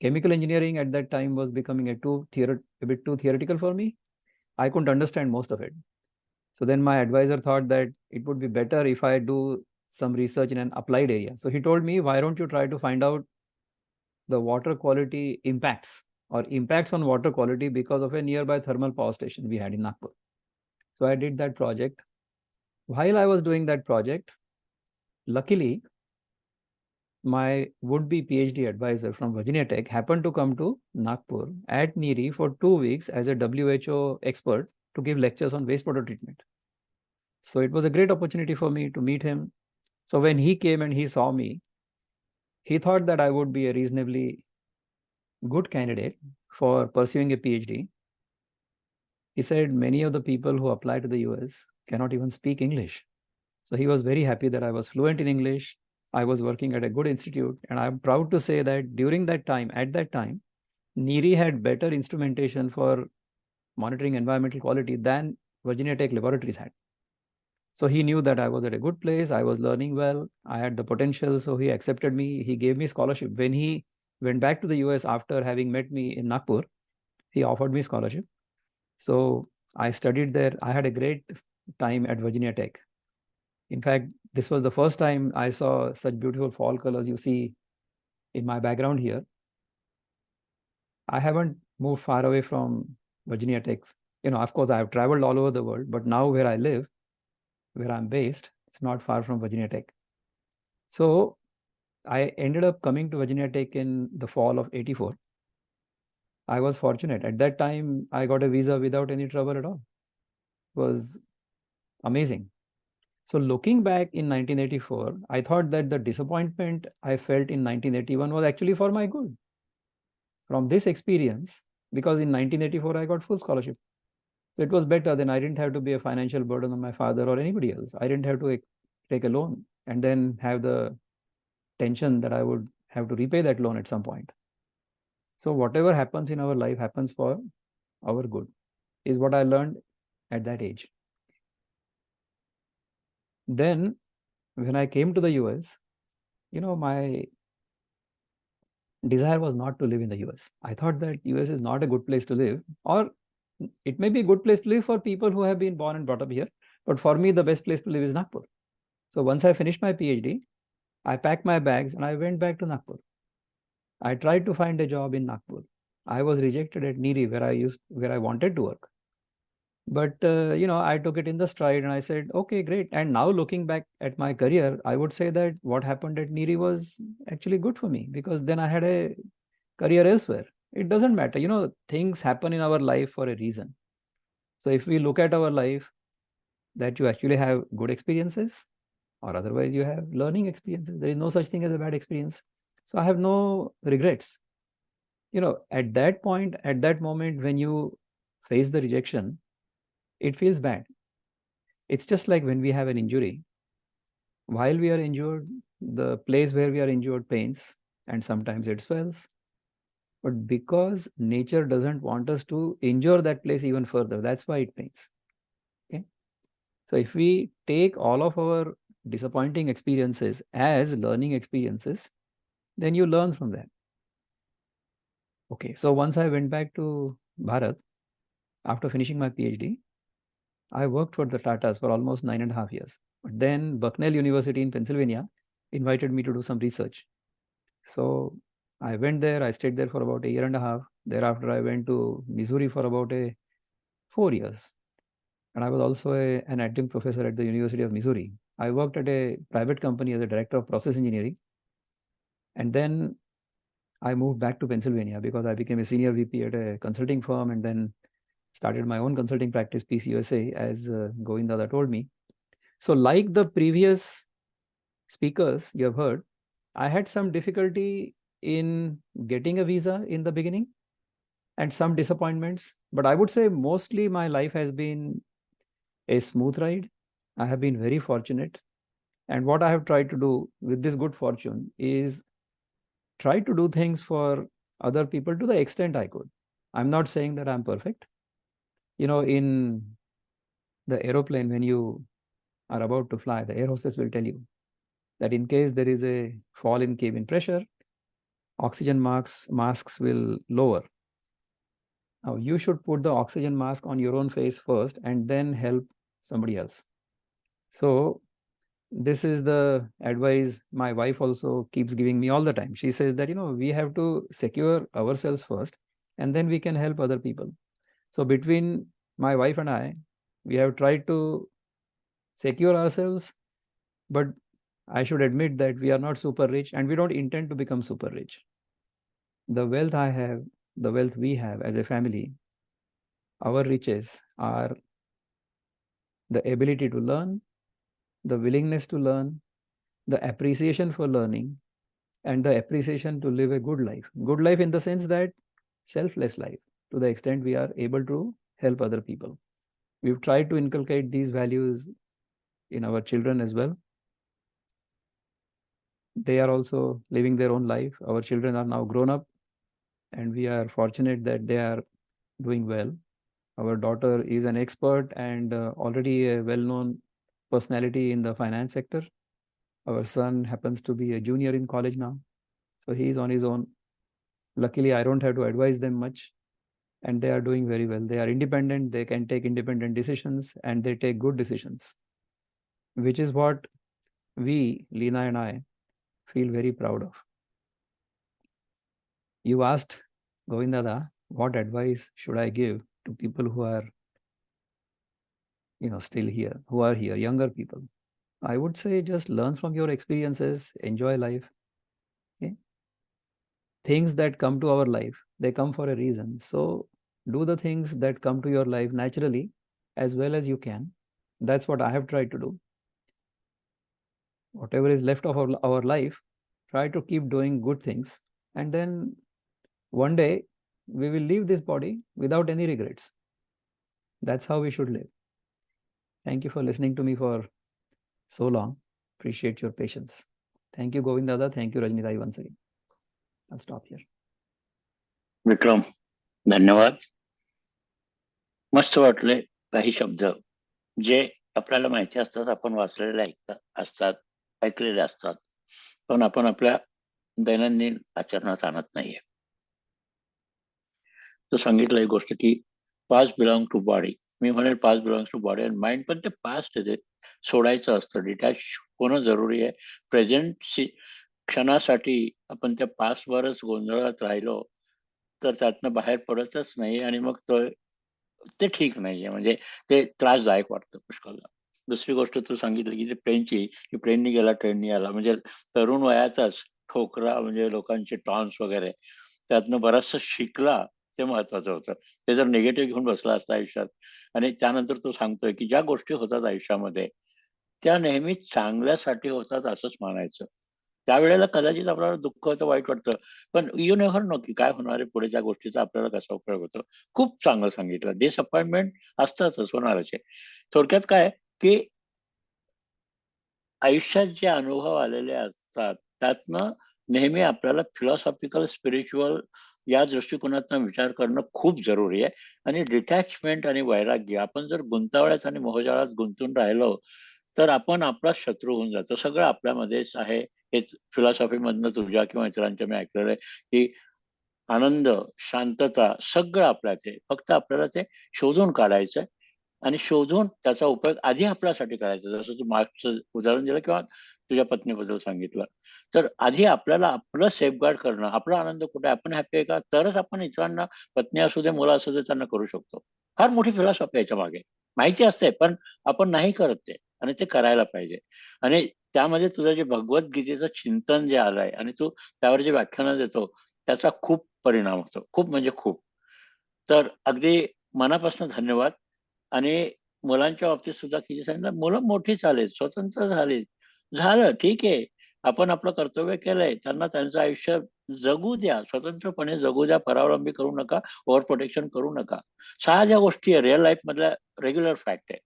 Chemical engineering at that time was becoming a bit too theoretical for me. I couldn't understand most of it. So then my advisor thought that it would be better if I do some research in an applied area. So he told me, why don't you try to find out the water quality impacts or impacts on water quality because of a nearby thermal power station we had in Nagpur. So I did that project. While I was doing that project, luckily, my would-be PhD advisor from Virginia Tech happened to come to Nagpur at NERI for 2 weeks as a WHO expert to give lectures on wastewater treatment. So it was a great opportunity for me to meet him. So when he came and he saw me, he thought that I would be a reasonably good candidate for pursuing a PhD. He said many of the people who apply to the US cannot even speak English. So he was very happy that I was fluent in English. I was working at a good institute. And I'm proud to say that during that time, at that time, NERI had better instrumentation for monitoring environmental quality than Virginia Tech laboratories had. So he knew that I was at a good place. I was learning well. I had the potential. So he accepted me. He gave me scholarship. When he went back to the US after having met me in Nagpur, he offered me scholarship. So I studied there. I had a great time at Virginia Tech. In fact, this was the first time I saw such beautiful fall colors you see in my background here. I haven't moved far away from Virginia Tech. Of course, I have traveled all over the world, but now where I live, where I'm based. It's not far from Virginia Tech. So I ended up coming to Virginia Tech in the fall of 84. I was fortunate. At that time, I got a visa without any trouble at all. It was amazing. So looking back in 1984, I thought that the disappointment I felt in 1981 was actually for my good. From this experience, because in 1984, I got full scholarship. So it was better. Then I didn't have to be a financial burden on my father or anybody else. I didn't have to take a loan and then have the tension that I would have to repay that loan at some point. So whatever happens in our life happens for our good, is what I learned at that age. Then when I came to the US, my desire was not to live in the US. I thought that US is not a good place to live, or it may be a good place to live for people who have been born and brought up here. But for me, the best place to live is Nagpur. So once I finished my PhD, I packed my bags and I went back to Nagpur. I tried to find a job in Nagpur. I was rejected at NIRI, where I wanted to work. But I took it in the stride and I said, okay, great. And now looking back at my career, I would say that what happened at NIRI was actually good for me, because then I had a career elsewhere. It doesn't matter. Things happen in our life for a reason. So if we look at our life, that you actually have good experiences, or otherwise you have learning experiences. There is no such thing as a bad experience. So I have no regrets. At that point, at that moment, when you face the rejection, it feels bad. It's just like when we have an injury. While we are injured, the place where we are injured pains, and sometimes it swells. But because nature doesn't want us to injure that place even further, that's why it pains. Okay. So if we take all of our disappointing experiences as learning experiences, then you learn from that. Okay. So once I went back to Bharat, after finishing my PhD, I worked for the Tatas for almost 9.5 years. But then Bucknell University in Pennsylvania invited me to do some research. So I went there. I stayed there for about 1.5 years. Thereafter, I went to Missouri for about 4 years. And I was also an adjunct professor at the University of Missouri. I worked at a private company as a director of process engineering. And then I moved back to Pennsylvania because I became a senior VP at a consulting firm, and then started my own consulting practice, PCUSA, as Govind told me. So like the previous speakers you have heard, I had some difficulty in getting a visa in the beginning and some disappointments. But I would say mostly my life has been a smooth ride. I have been very fortunate. And what I have tried to do with this good fortune is try to do things for other people to the extent I could. I'm not saying that I'm perfect. In the aeroplane, when you are about to fly, the air hostess will tell you that in case there is a fall in cabin pressure, oxygen masks will lower. Now, you should put the oxygen mask on your own face first and then help somebody else. So this is the advice my wife also keeps giving me all the time. She says that, we have to secure ourselves first, and then we can help other people. So between my wife and I, we have tried to secure ourselves, but I should admit that we are not super rich, and we don't intend to become super rich. The wealth I have, the wealth we have as a family, our riches are the ability to learn, the willingness to learn, the appreciation for learning, and the appreciation to live a good life. Good life in the sense that selfless life, to the extent we are able to help other people. We've tried to inculcate these values in our children as well. They are also living their own life. Our children are now grown up, and we are fortunate that they are doing well. Our daughter is an expert and already a well-known personality in the finance sector. Our son happens to be a junior in college now, so he is on his own. Luckily, I don't have to advise them much, and they are doing very well. They are independent, they can take independent decisions, and they take good decisions, which is what we, Leena and I, feel very proud of. You asked, Govindada, what advice should I give to people who are still here, who are here, younger people. I would say just learn from your experiences, enjoy life. Okay? Things that come to our life, they come for a reason. So do the things that come to your life naturally as well as you can. That's what I have tried to do. Whatever is left of our life, try to keep doing good things. And then one day we will leave this body without any regrets. That's how we should live. Thank you for listening to me for so long. Appreciate your patience. Thank you, Govind Dada. Thank you, Rajni Dai, once again. I'll stop here. Vikram, धन्यवाद. मस्त वाटले काही शब्द जे आपल्याला माहिती असतात, आपण वाचलेले असतात, ऐकलेले असतात, पण आपण आपल्या दैनंदिन आचरणात आणत नाहीये. तो सांगितलं एक गोष्ट की पास्ट बिलॉंग टू बॉडी. मी म्हणेल past belongs to body and mind, पण ते पास्ट आहे, ते सोडायचं असतं. डिटॅच होणं जरुरी आहे. प्रेझेंट क्षणासाठी आपण त्या पास्टवरच गोंधळात राहिलो तर त्यातनं बाहेर पडतच नाही, आणि मग ते ठीक नाहीये. म्हणजे ते त्रासदायक वाटतं पुष्कळदा. दुसरी गोष्ट तू सांगितली की प्लेनची, की प्लेननी गेला ट्रेननी आला. म्हणजे तरुण वयातच ठोकरा, म्हणजे लोकांचे टॉन्स वगैरे, त्यातनं बरचसं शिकला, ते महत्वाचं होतं. ते जर निगेटिव्ह घेऊन बसला असता आयुष्यात, आणि त्यानंतर तो सांगतोय की ज्या गोष्टी होतात आयुष्यामध्ये त्या नेहमी चांगल्यासाठी होतात असंच मानायचं. त्यावेळेला कदाचित आपल्याला दुःख होतं, वाईट वाटतं, पण यू नेव्हर नो की काय होणार आहे पुढे, त्या गोष्टीचा आपल्याला कसा उपयोग होतो. खूप चांगलं सांगितलं. डिसअपॉइंटमेंट असतातच, होणारच आहे. थोडक्यात काय की आयुष्यात जे अनुभव आलेले असतात त्यातनं नेहमी आपल्याला फिलॉसॉफिकल, स्पिरिच्युअल या दृष्टिकोनातनं विचार करणं खूप जरुरी आहे. आणि डिटॅचमेंट आणि वैराग्य, आपण जर गुंतावळ्यात आणि मोहजाळात गुंतून राहिलो तर आपण आपला शत्रू होऊन जातो. सगळं आपल्यामध्येच आहे. हेच फिलॉसॉफीमधनं तुझ्या किंवा इतरांच्या मी ऐकलेलं आहे की आनंद, शांतता सगळं आपल्यात आहे. फक्त आपल्याला ते शोधून काढायचं आणि शोधून त्याचा उपयोग आधी आपल्यासाठी करायचा. जसं तू मार्क्सचं उदाहरण दिलं किंवा तुझ्या पत्नीबद्दल सांगितलं, तर आधी आपल्याला आपलं सेफगार्ड करणं, आपला आनंद कुठे, आपण हॅपी आहे का, तरच आपण इतरांना, पत्नी असू दे, मुलं असू दे, त्यांना करू शकतो. फार मोठी फिलॉसॉफी आहे याच्या मागे, माहिती असते, पण आपण नाही करत ते, आणि ते करायला पाहिजे. आणि त्यामध्ये तुझं जे भगवद्गीतेचं चिंतन जे आलंय आणि तू त्यावर जे व्याख्यानं देतो त्याचा खूप परिणाम होतो, खूप म्हणजे खूप. तर अगदी मनापासून धन्यवाद. आणि मुलांच्या बाबतीत सुद्धा किती सांगितलं, मुलं मोठी झालीत, स्वतंत्र झालीत, झालं ठीक आहे. आपण आपलं कर्तव्य केलंय, त्यांना त्यांचं आयुष्य जगू द्या, स्वतंत्रपणे जगू द्या, परावलंबी करू नका, ओव्हर प्रोटेक्शन करू नका. साध्या गोष्टी आहे, रिअल लाईफ मधल्या रेग्युलर फॅक्ट आहे.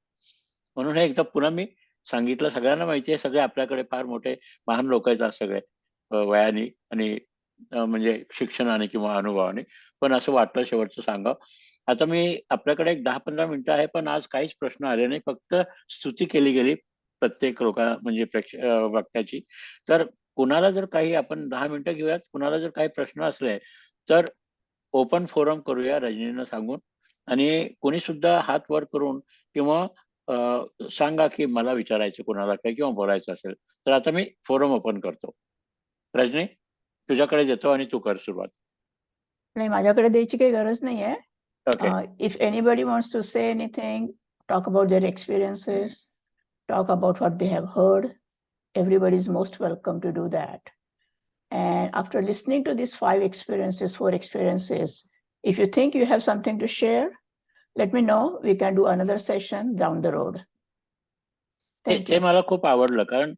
म्हणून हे एकदा पुन्हा मी सांगितलं. सगळ्यांना माहिती आहे, सगळे आपल्याकडे फार मोठे महान लोक आहेत आज सगळे, वयाने आणि म्हणजे शिक्षणाने किंवा अनुभवाने. पण असं वाटलं शेवटचं सांगावं. आता मी आपल्याकडे एक 10-15 मिनिटं आहे, पण आज काहीच प्रश्न आले नाही, फक्त स्तुती केली गेली प्रत्येक म्हणजे वक्त्याची. तर कुणाला जर काही, आपण 10 मिनिटं घेऊयात, कुणाला जर काही प्रश्न असले तर ओपन फोरम करूया रजनीनं सांगून, आणि कोणी सुद्धा हात वर करून किंवा सांगा की मला विचारायचं कोणाला काय किंवा बोलायचं असेल तर. आता मी फोरम ओपन करतो. रजनी, तुझ्याकडे देतो आणि तू कर सुरुवात. नाही, माझ्याकडे द्यायची काही गरज नाहीये. Okay. If anybody wants to say anything, talk about their experiences, talk about what they have heard, everybody is most welcome to do that. And after listening to these 4 experiences, if you think you have something to share, let me know. We can do another session down the road. Thank ते you. मला खूप आवडलं, कारण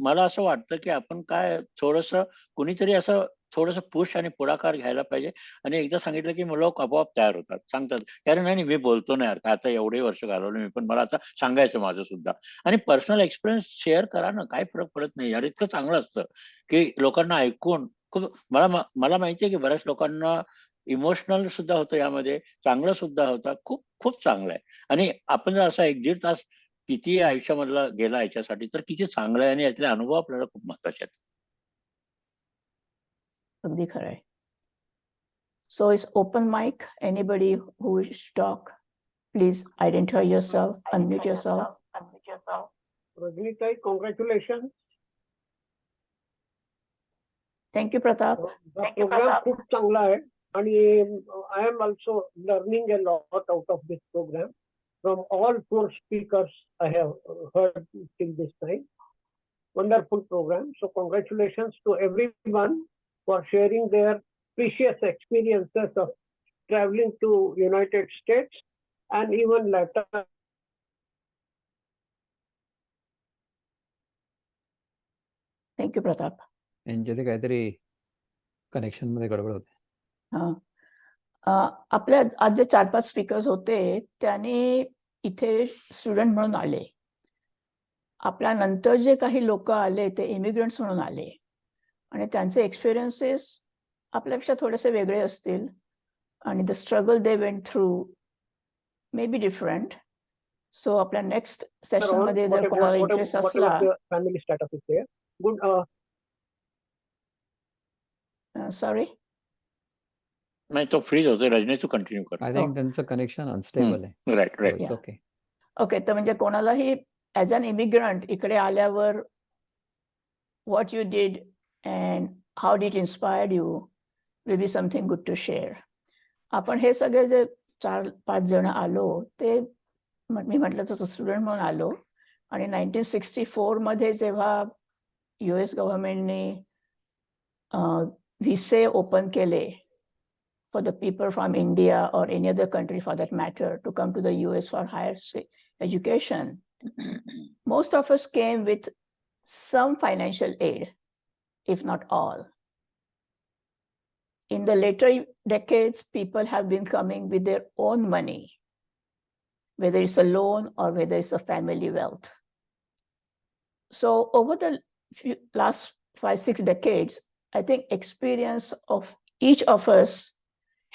मला असं वाटतं की आपण काय थोडंसं कुणीतरी असं थोडंसं पुश आणि पुढाकार घ्यायला पाहिजे. आणि एकदा सांगितलं की लोक आपोआप तयार होतात, सांगतात कारण नाही मी बोलतो नाही यार, आता एवढे वर्ष घालवले मी, पण मला आता सांगायचं माझं सुद्धा. आणि पर्सनल एक्सपिरियन्स शेअर करा ना, काही फरक पडत नाही यार. इतकं चांगलं असतं की लोकांना ऐकून खूप. मला माहितीये की बऱ्याच लोकांना इमोशनल सुद्धा होतं यामध्ये, चांगलं सुद्धा होतं. खूप खूप चांगलं आहे. आणि आपण जर असा 1-1.5 तास किती आयुष्यामधला गेला याच्यासाठी, तर किती चांगलं आहे. आणि यातले अनुभव आपल्याला खूप महत्वाचे आहेत. अगदी खरं आहे. So it's open mic. Anybody who wishes to talk, please identify yourself, unmute yourself. Rajni, congratulations. Thank you, Pratap. The program खूप चांगला आहे आणि I am also learning a lot out of this program. from all four speakers I have heard till this time. Wonderful program. So congratulations to everyone for sharing their precious experiences of traveling to United States and even later. Thank you Pratap. यांच्या ते काहीतरी connection मध्ये गडबड होते. हा. आपल्या आज जे 4-5 speakers होते त्यांनी इथे स्टुडंट म्हणून आले. आपल्या नंतर जे काही लोक आले ते इमिग्रंट्स म्हणून आले आणि त्यांचे एक्सपिरियन्सेस आपल्यापेक्षा थोडेसे वेगळे असतील आणि the struggle they went through maybe different. So आपल्या नेक्स्ट सेशन मध्ये जर कोणाला इंटरेस्ट असला, family status is there. Good. Sorry, नाही तो फ्रीज होतो. रजनी तू कंटिन्यू कर. आय थिंक त्यांचं कनेक्शन अनस्टेबल आहे. Right right. Yeah. Okay. Okay. तर म्हणजे कोणालाही ॲज अन इमिग्रंट इकडे आल्यावर what you did and how did it inspire you will be something good to share. आपण हे सगळे जे 4-5 जण आलो ते मी म्हटलं तसं स्टुडंट म्हणून आलो आणि 1964 मध्ये जेव्हा US गव्हर्नमेंटने व्हिसे ओपन केले for the people from India or any other country for that matter to come to the US for higher education, most of us came with some financial aid, if not all. In the later decades, people have been coming with their own money, whether it's a loan or whether it's a family wealth. So over the last 5-6 decades, I think experience of each of us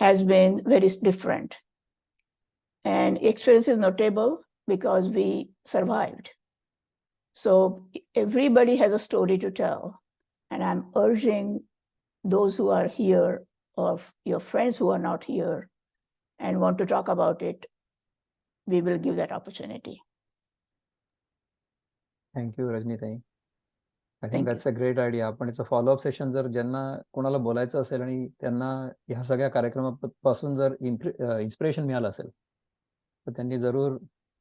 has been very different. And experience is notable because we survived. So everybody has a story to tell. And I'm urging those who are here or your friends who are not here and want to talk about it, we will give that opportunity. Thank you Rajnitai. I Thank think that's a great idea. आपण याचं follow up session जर ज्यांना कोणाला बोलायचं असेल आणि त्यांना ह्या सगळ्या कार्यक्रमापासून जर इन्स्पिरेशन मिळालं असेल तर त्यांनी जरूर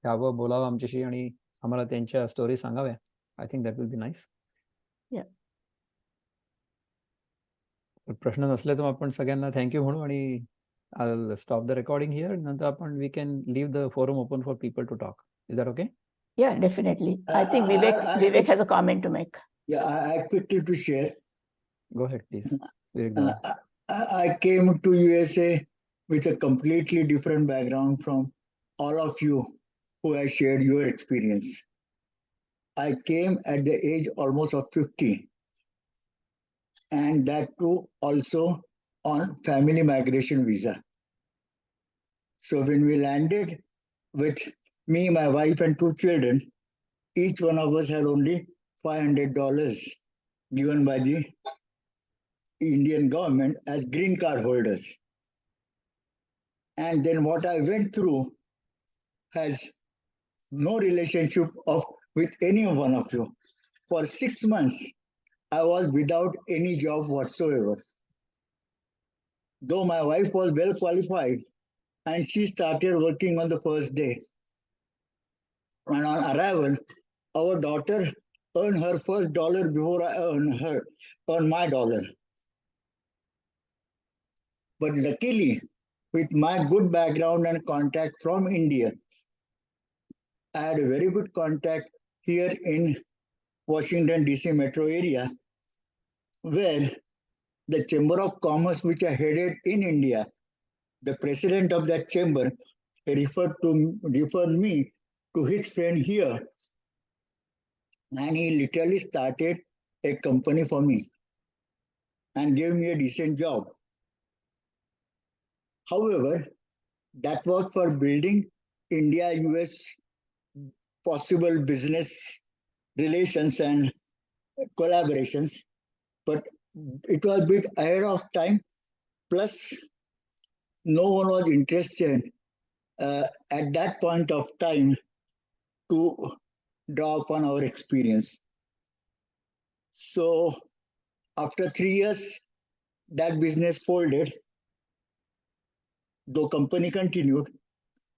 यावं, बोलावं आमच्याशी आणि आम्हाला त्यांच्या स्टोरी सांगाव्या. I think that will be nice. प्रश्न नसले तर आपण सगळ्यांना थँक्यू म्हणू आणि I will stop the recording here. नंतर आपण we can leave the forum open for people to talk. Is that okay? Yeah, definitely. I think Vivek has a comment to make. Yeah, I quickly to share. Go ahead, please. Vivek Dada. I came to USA with a completely different background from all of you who have shared your experience. I came at the age almost of 50, and that too also on family migration visa. So when we landed with me, my wife, and 2 children, each one of us had only $500 given by the Indian government as green card holders. And then what I went through has no relationship with any one of you. For 6 months, I was without any job whatsoever. Though my wife was well qualified and she started working on the first day. And on arrival, our daughter earned her first dollar before I earned my dollar. But luckily, with my good background and contact from India, I had a very good contact here in Washington, D.C. metro area, where the Chamber of Commerce, which I headed in India, the president of that chamber referred me to his friend here, and he literally started a company for me and gave me a decent job. However, that was for building India-US possible business relations and collaborations, but it was a bit ahead of time. Plus, no one was interested at that point of time to draw upon our experience. So, after 3 years, that business folded, though company continued.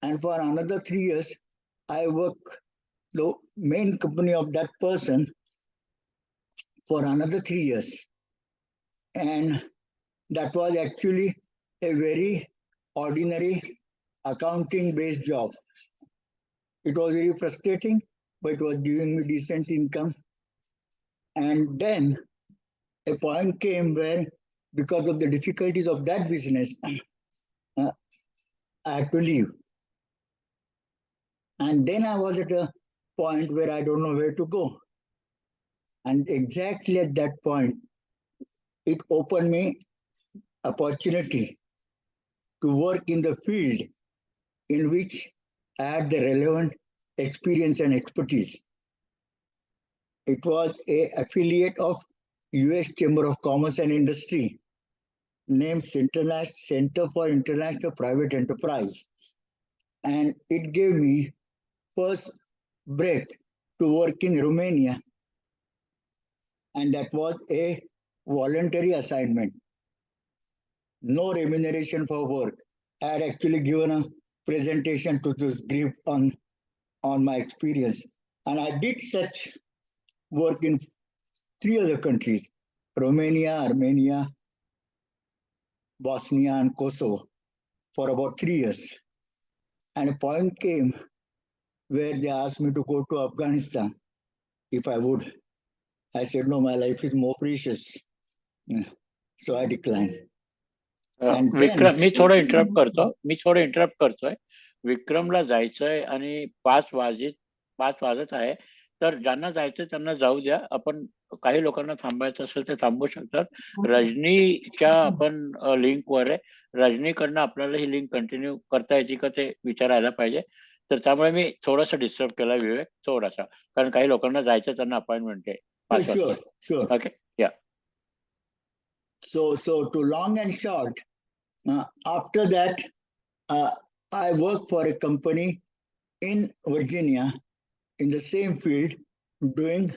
And for another 3 years, I worked the main company of that person for another 3 years. And that was actually a very ordinary accounting based job. It was very frustrating, but it was giving me decent income. And then a point came where, because of the difficulties of that business, I had to leave. And then I was at a point where I don't know where to go. And exactly at that point, it opened me opportunity to work in the field in which I had the relevant experience and expertise. It was an affiliate of US Chamber of Commerce and Industry named Center for International Private Enterprise. And it gave me first breath to work in Romania. And that was a voluntary assignment. No remuneration for work. I had actually given a presentation to this group on my experience. And I did such work in 3 other countries, Romania, Armenia, Bosnia, and Kosovo, for about 3 years. And a point came where they asked me to go to Afghanistan if I would. I said, no, my life is more precious. So I declined. And Vikram, then, मी थोडं interrupt करतोय. विक्रमला जायचंय आणि 5 वाजत आहे. तर ज्यांना जायचंय त्यांना जाऊ द्या. आपण काही लोकांना थांबायचं असेल तर थांबू शकतात. रजनीच्या आपण लिंकवर आहे. रजनीकडनं आपल्याला ही लिंक कंटिन्यू करता येते का ते विचारायला पाहिजे. तर त्यामुळे मी थोडासा डिस्टर्ब केला विवेक, थोडासा. कारण काही लोकांना जायचं, त्यांना अपॉइंटमेंट आहे 5 वाजता. sure. ओके, या. So to long and short, after that, I worked for a company in Virginia in the same field, doing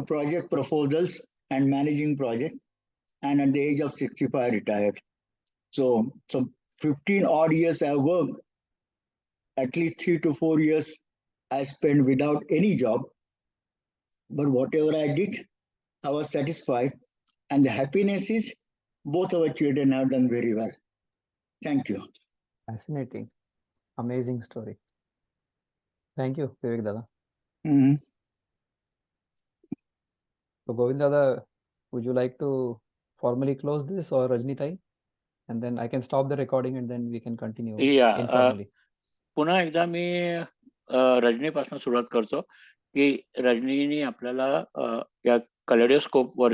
project proposals and managing projects. And at the age of 65, I retired. So 15 odd years I worked. At least 3 to 4 years I spent without any job. But whatever I did, I was satisfied. And the happiness is both our children have done very well. Thank you. Fascinating. Amazing story. Thank you, Vivek Dada. Mm-hmm. So Govind Dada, would you like to formally close this, or Rajni Tai? And then I can stop the recording and then we can continue informally. पुन्हा एकदा मी रजनीपासून सुरुवात करतो की रजनीने आपल्याला या कलेडोस्कोप वर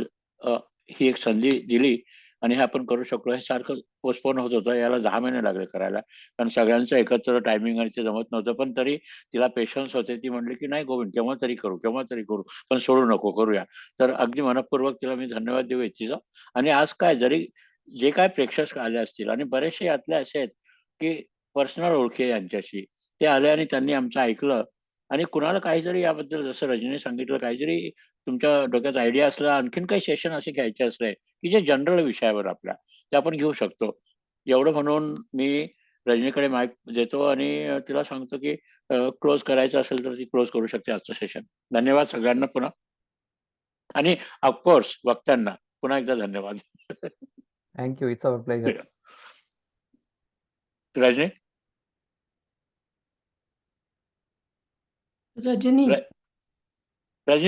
ही एक संधी दिली आणि हे आपण करू शकलो. हे सारखं पोस्टपोन होत होतं. याला 10 महिने लागले करायला, कारण सगळ्यांचं एकत्र टायमिंग आणि ते जमत नव्हतं. पण तरी तिला पेशन्स होते. ती म्हणली की नाही गोविंद, केव्हा तरी करू, पण सोडू नको, करूया. तर अगदी मनपूर्वक तिला मी धन्यवाद देऊ इच्छितो. आणि आज काय, जरी जे काय प्रेक्षक आले असतील आणि बरेचसे यातले असे आहेत की पर्सनल ओळखी आहे यांच्याशी, ते आले आणि त्यांनी आमचं ऐकलं. आणि कुणाला काहीतरी याबद्दल, जसं रजनीने सांगितलं, काहीतरी तुमच्या डोक्यात आयडिया असला, आणखीन काही सेशन असे घ्यायचे असले की जे जनरल विषयावर आपल्या, ते आपण घेऊ शकतो. एवढं म्हणून मी रजनीकडे माईक देतो आणि तिला सांगतो की क्लोज करायचं असेल तर ती क्लोज करू शकते आजचं सेशन. धन्यवाद सगळ्यांना पुन्हा. आणि ऑफकोर्स वक्त्यांना पुन्हा एकदा धन्यवाद. Thank you, it's our pleasure. Rajni.